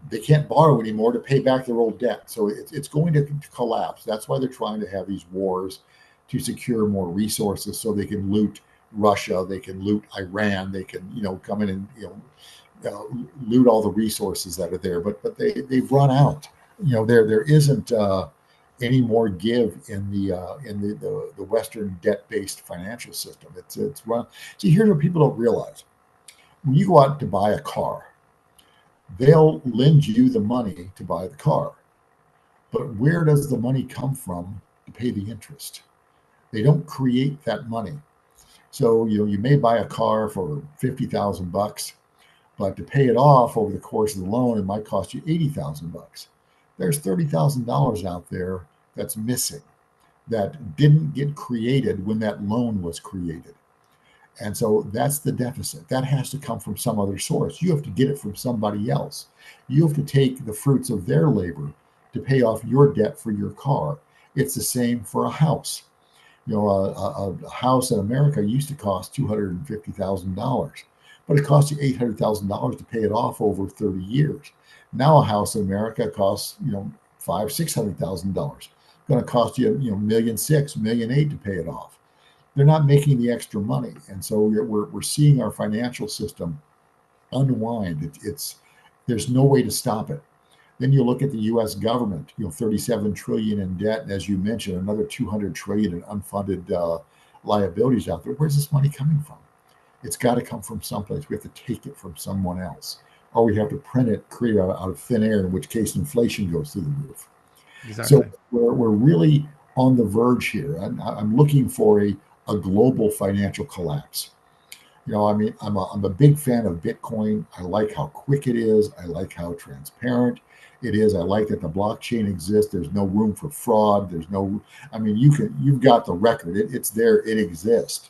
they can't borrow anymore to pay back their old debt. So it's going to collapse. That's why they're trying to have these wars to secure more resources so they can loot Russia, they can loot Iran, they can come in and loot all the resources that are there. But they've run out. There isn't any more give in the Western debt-based financial system. It's run. See, here's what people don't realize: when you go out to buy a car, they'll lend you the money to buy the car, but where does the money come from to pay the interest? They don't create that money. So you may buy a car for $50,000, but to pay it off over the course of the loan, it might cost you $80,000. There's $30,000 out there that's missing, that didn't get created when that loan was created. And so that's the deficit. That has to come from some other source. You have to get it from somebody else. You have to take the fruits of their labor to pay off your debt for your car. It's the same for a house. A house in America used to cost $250,000, but it costs you $800,000 to pay it off over 30 years. Now a house in America costs, $500,000-$600,000. Going to cost you, $1.6 million, $1.8 million to pay it off. They're not making the extra money, and so we're seeing our financial system unwind. There's no way to stop it. Then you look at the U.S. government, 37 trillion in debt, and as you mentioned, another 200 trillion in unfunded liabilities out there. Where's this money coming from? It's got to come from someplace. We have to take it from someone else, or we have to print it, create out of thin air, in which case inflation goes through the roof.
Exactly.
So we're really on the verge here. I'm looking for a global financial collapse. I'm a big fan of Bitcoin. I like how quick it is. I like how transparent it is. I like that the blockchain exists. There's no room for fraud. You've got the record. It's there. It exists.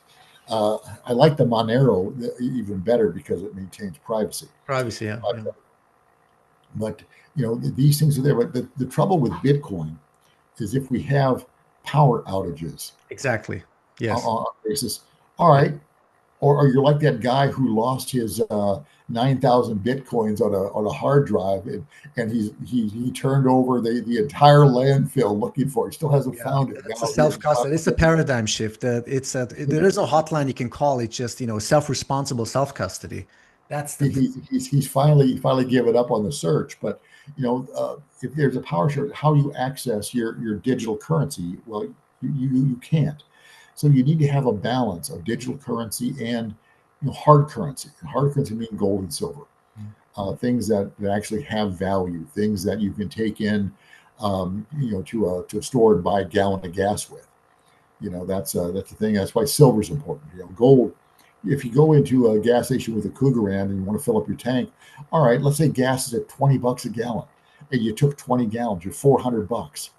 I like the Monero even better because it maintains privacy.
Privacy, yeah.
But these things are there. But the trouble with Bitcoin is if we have power outages.
Exactly. Yes.
On basis. All right. Or you're like that guy who lost his 9,000 bitcoins on a hard drive, and he turned over the entire landfill looking for it. He still hasn't found it.
It's a self-custody. It's a paradigm shift. There is no hotline you can call. It's just self-responsible self-custody. That's
he's finally given up on the search. But if there's a power shortage, how do you access your digital currency? Well, you can't. So you need to have a balance of digital currency and hard currency. And hard currency means gold and silver, things that actually have value, things that you can take in, to a store and buy a gallon of gas with. That's the thing. That's why silver is important. Gold. If you go into a gas station with a Cougaran and you want to fill up your tank, all right, let's say gas is at $20 a gallon, and you took 20 gallons, you're $400.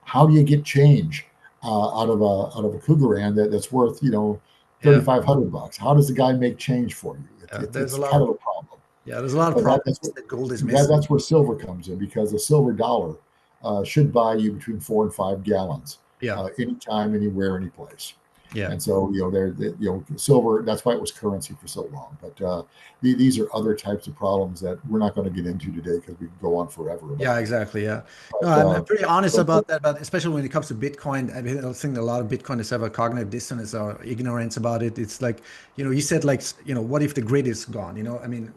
How do you get change out of a Cougaran that's worth $3,500? How does the guy make change for you? It's kind of a problem.
Yeah, there's a lot of problems that gold is missing.
That's where silver comes in, because the silver dollar should buy you between 4 and 5 gallons. Anytime, anywhere, any place.
Yeah.
And so, silver, that's why it was currency for so long. But these are other types of problems that we're not going to get into today because we can go on forever.
Yeah, exactly. Yeah. I'm pretty honest about that, but especially when it comes to Bitcoin, I think a lot of Bitcoiners have a cognitive dissonance or ignorance about it. It's like, you said, what if the grid is gone?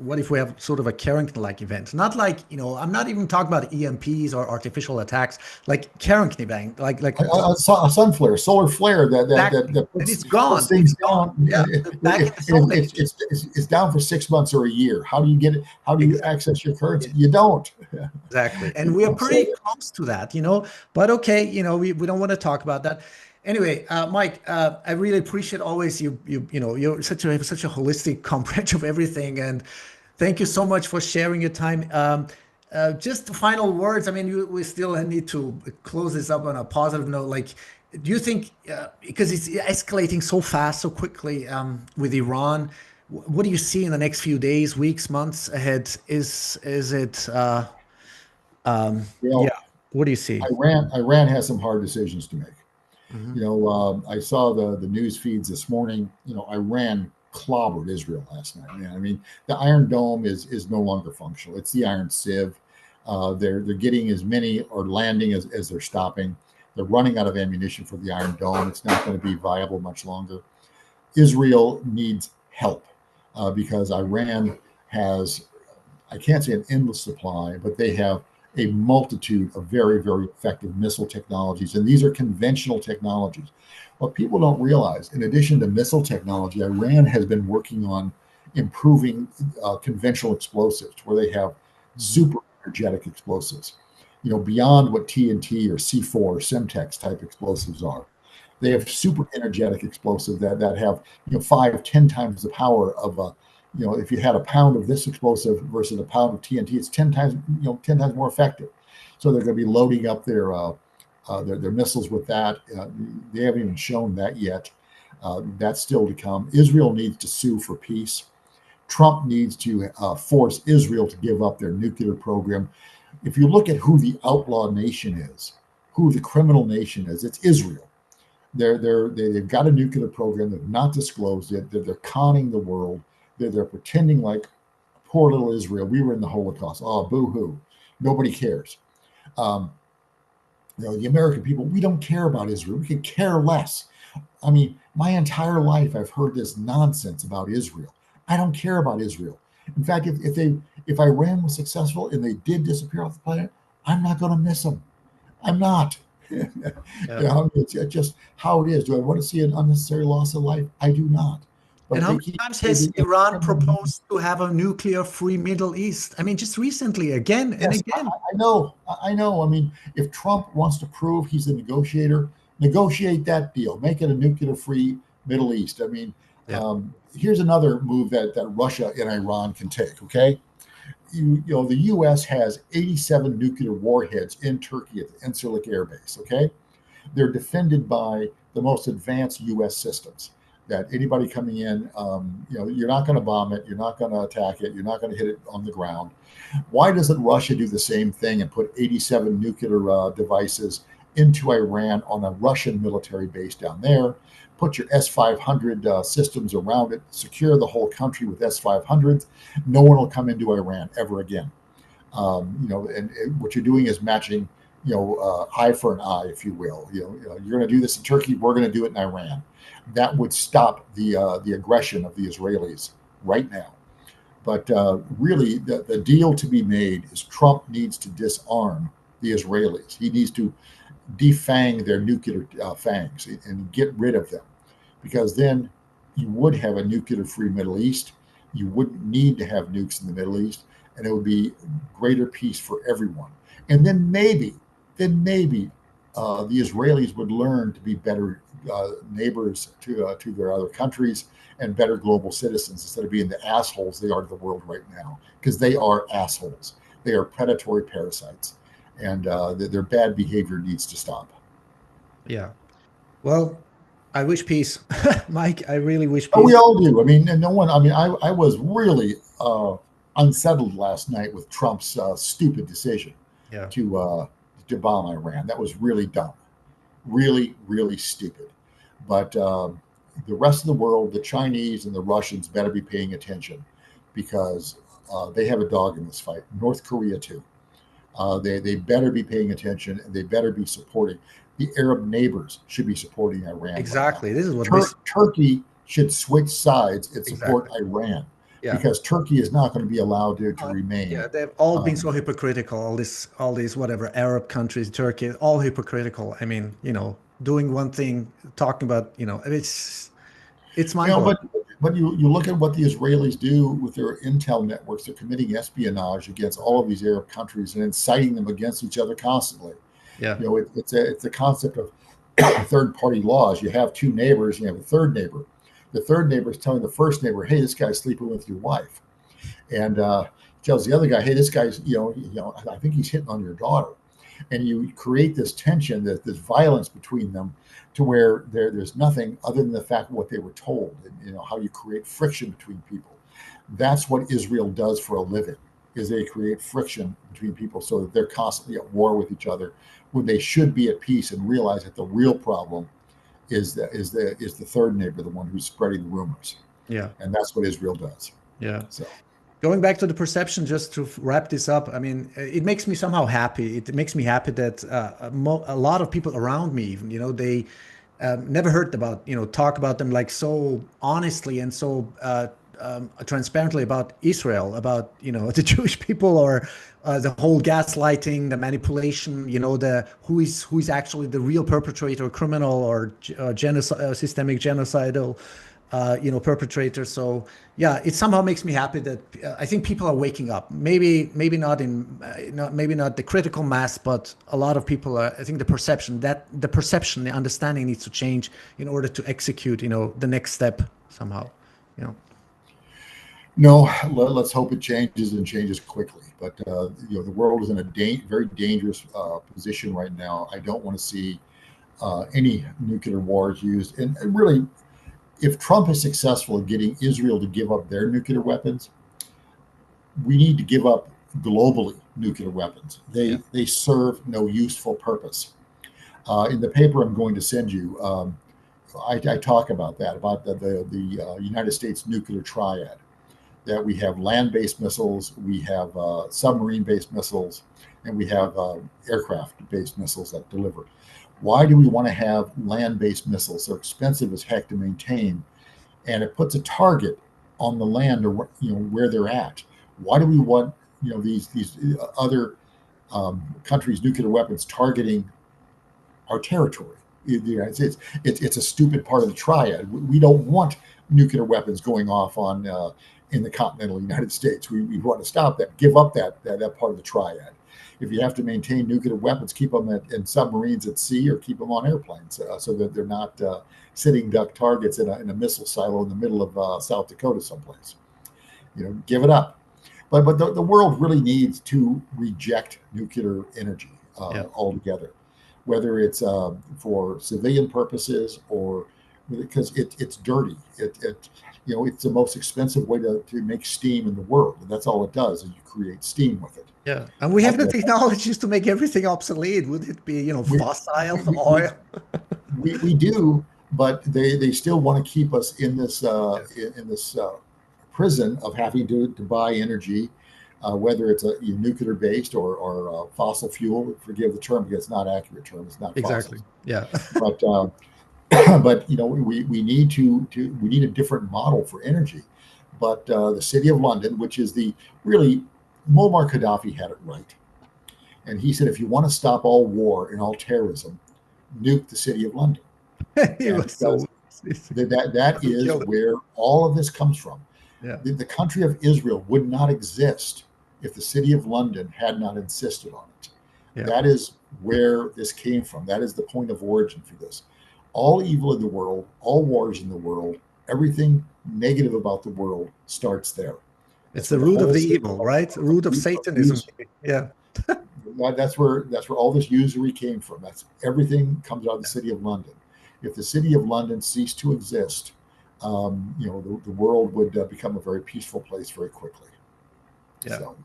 What if we have sort of a Carrington-like event? Not like, I'm not even talking about EMPs or artificial attacks, like Carrington event, like
a sun flare, solar flare that
and it's gone.
Things gone.
Yeah,
it's down for 6 months or a year. How do you get it? How do you access your currency? You don't.
Exactly. And we are pretty close to that, but okay, we don't want to talk about that. Anyway, Mike, I really appreciate always you're such a holistic comprehension of everything, and thank you so much for sharing your time. Just final words. We still need to close this up on a positive note. Do you think, because it's escalating so fast, so quickly with Iran, what do you see in the next few days, weeks, months ahead? Is it? What do you see?
Iran has some hard decisions to make.
Mm-hmm.
I saw the news feeds this morning. Iran clobbered Israel last night. Man, the Iron Dome is no longer functional. It's the Iron Sieve. They're getting as many or landing as they're stopping. They're running out of ammunition for the Iron Dome. It's not going to be viable much longer. Israel needs help because Iran has, I can't say an endless supply, but they have a multitude of very, very effective missile technologies. And these are conventional technologies. What people don't realize, in addition to missile technology, Iran has been working on improving conventional explosives, where they have super energetic explosives. Beyond what TNT or C4 or Semtex type explosives are. They have super energetic explosives that have 5-10 times the power of if you had a pound of this explosive versus a pound of TNT, it's 10 times more effective. So they're going to be loading up their missiles with that. They haven't even shown that yet. That's still to come. Israel needs to sue for peace. Trump needs to force Israel to give up their nuclear program. If you look at who the outlaw nation is, who the criminal nation is, it's Israel. They've got a nuclear program. They've not disclosed it. They're conning the world. They're pretending like poor little Israel. We were in the Holocaust. Oh, boo-hoo. Nobody cares. Um, the American people, we don't care about Israel. We could care less. I mean, my entire life I've heard this nonsense about Israel. I don't care about Israel. In fact, if Iran was successful and they did disappear off the planet, I'm not going to miss them. I'm not.
Yeah.
It's just how it is. Do I want to see an unnecessary loss of life? I do not.
And
But
how
they
many
keep
times
they,
has
they,
Iran proposed to have a nuclear-free Middle East? I mean, just recently, again and
yes,
again.
I know. I know. I mean, if Trump wants to prove he's a negotiator, negotiate that deal. Make it a nuclear-free Middle East. I mean,
Yeah.
here's another move that Russia and Iran can take. Okay, the U.S. has 87 nuclear warheads in Turkey at the Incirlik Air Base. Okay, they're defended by the most advanced U.S. systems. That anybody coming in, you're not going to bomb it, you're not going to attack it, you're not going to hit it on the ground. Why doesn't Russia do the same thing and put 87 nuclear devices into Iran on a Russian military base down there? Put your S-500 systems around it, secure the whole country with S-500s. No one will come into Iran ever again. And what you're doing is matching, eye for an eye, if you will. You're going to do this in Turkey. We're going to do it in Iran. That would stop the aggression of the Israelis right now. But really, the deal to be made is Trump needs to disarm the Israelis. He needs to defang their nuclear fangs and get rid of them, because then you would have a nuclear-free Middle East. You wouldn't need to have nukes in the Middle East, and it would be greater peace for everyone. And then maybe the Israelis would learn to be better neighbors to their other countries and better global citizens instead of being the assholes they are to the world right now, because they are assholes. They are predatory parasites, and their bad behavior needs to stop.
Yeah. Well, I wish peace, Mike. I really wish
Oh, we
peace.
all do. I mean, and no one. I mean, I was really unsettled last night with Trump's stupid decision
Yeah.
to uh, to bomb Iran. That was really dumb, really, really stupid. But the rest of the world, the Chinese and the Russians, better be paying attention, because they have a dog in this fight. North Korea too. They better be paying attention, and they better be supporting. The Arab neighbors should be supporting Iran right now.
Exactly. This is what makes
Turkey should switch sides and support
exactly.
Iran,
Yeah.
because Turkey is not going to be allowed to
Yeah,
remain.
they've all been
Um,
so hypocritical. All these whatever Arab countries, Turkey, all hypocritical. I mean, doing one thing, talking about, it's
you know,
mind-blowing.
but you look at what the Israelis do with their intel networks. They're committing espionage against all of these Arab countries and inciting them against each other constantly.
Yeah.
It's a concept of third party laws. You have two neighbors, you have a third neighbor. The third neighbor is telling the first neighbor, "Hey, this guy's sleeping with your wife," and tells the other guy, "Hey, this guy's, I think he's hitting on your daughter." And you create this tension, this violence between them, to where there's nothing other than the fact of what they were told, and how you create friction between people. That's what Israel does for a living, is they create friction between people so that they're constantly at war with each other when they should be at peace, and realize that the real problem is the third neighbor, the one who's spreading the rumors.
Yeah.
And that's what Israel does.
Yeah.
So
Going back to the perception, just to wrap this up, I mean, it makes me somehow happy. It makes me happy that a lot of people around me, even, they never heard about, talk about them like so honestly and so transparently about Israel, about, the Jewish people, or the whole gaslighting, the manipulation, the who is actually the real perpetrator, criminal, or genocide, systemic genocidal, perpetrator. So yeah, it somehow makes me happy that I think people are waking up. Maybe not maybe not the critical mass, but a lot of people are. I think the understanding needs to change in order to execute, the next step somehow. You know.
no, let's hope it changes, and changes quickly. But the world is in a very dangerous position right now. I don't want to see any nuclear wars used. And really, if Trump is successful in getting Israel to give up their nuclear weapons, we need to give up globally nuclear weapons.
Yeah.
They serve no useful purpose. In the paper I'm going to send you, I talk about that, about the United States nuclear triad. that we have land-based missiles, we have submarine-based missiles, and we have aircraft-based missiles that deliver. Why do we want to have land-based missiles? They're expensive as heck to maintain, and it puts a target on the land, or where they're at. Why do we want these other countries' nuclear weapons targeting our territory? The United States. It's a stupid part of the triad. We don't want nuclear weapons going off on in the continental United States. We want to stop that. Give up that part of the triad. If you have to maintain nuclear weapons, keep them in submarines at sea, or keep them on airplanes, so that they're not sitting duck targets in a missile silo in the middle of South Dakota someplace. Give it up. But the world really needs to reject nuclear energy altogether, whether it's for civilian purposes or because it's dirty. It's the most expensive way to make steam in the world, and that's all it does, is you create steam with it.
Yeah, and we have the technologies to make everything obsolete. Would it be, fossil oil?
We do, but they still want to keep us in this prison of having to buy energy, whether it's a nuclear based or fossil fuel. Forgive the term because it's not an accurate term. It's not
exactly.
Fossil.
Yeah.
But we need we need a different model for energy. But the City of London, which is Muammar Gaddafi had it right, and he said, if you want to stop all war and all terrorism, nuke the City of London. That is where all of this comes from.
Yeah.
The country of Israel would not exist if the City of London had not insisted on it. Yeah. That is where this came from. That is the point of origin for this. All evil in the world, all wars in the world, everything negative about the world starts there.
It's the root of the evil, right? The root of Satanism. Yeah.
That's where all this usury came from. That's everything comes out of the City of London. If the City of London ceased to exist, the world would become a very peaceful place very quickly.
Yeah.
So,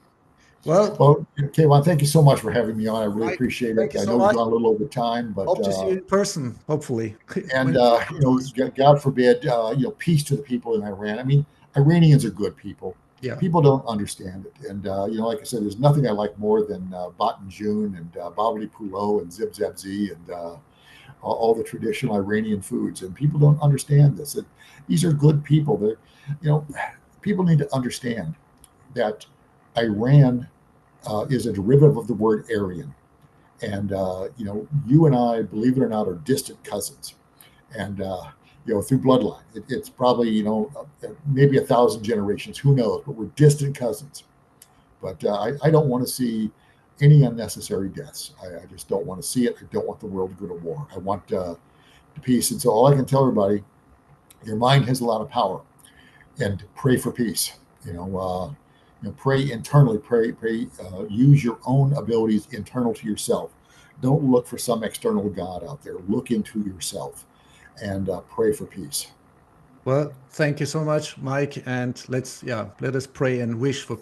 well,
Kayvon, thank you so much for having me on. I really appreciate it. I know we've gone a little over time, but
hope to see you in person, hopefully.
And God forbid, peace to the people in Iran. I mean, Iranians are good people.
Yeah.
People don't understand it, and like I said, there's nothing I like more than Bat and June and Babali Pulo and Zib Zabzi and all the traditional Iranian foods. And people don't understand this. These are good people. They're, people need to understand that Iran is a derivative of the word Aryan. And, you and I, believe it or not, are distant cousins. And, through bloodline, it's probably, maybe 1,000 generations, who knows, but we're distant cousins. But I don't want to see any unnecessary deaths. I just don't want to see it. I don't want the world to go to war. I want peace. And so all I can tell everybody, your mind has a lot of power, and pray for peace. Pray internally, pray, use your own abilities internal to yourself. Don't look for some external God out there. Look into yourself and pray for peace.
Well, thank you so much, Mike. And let us pray and wish for peace.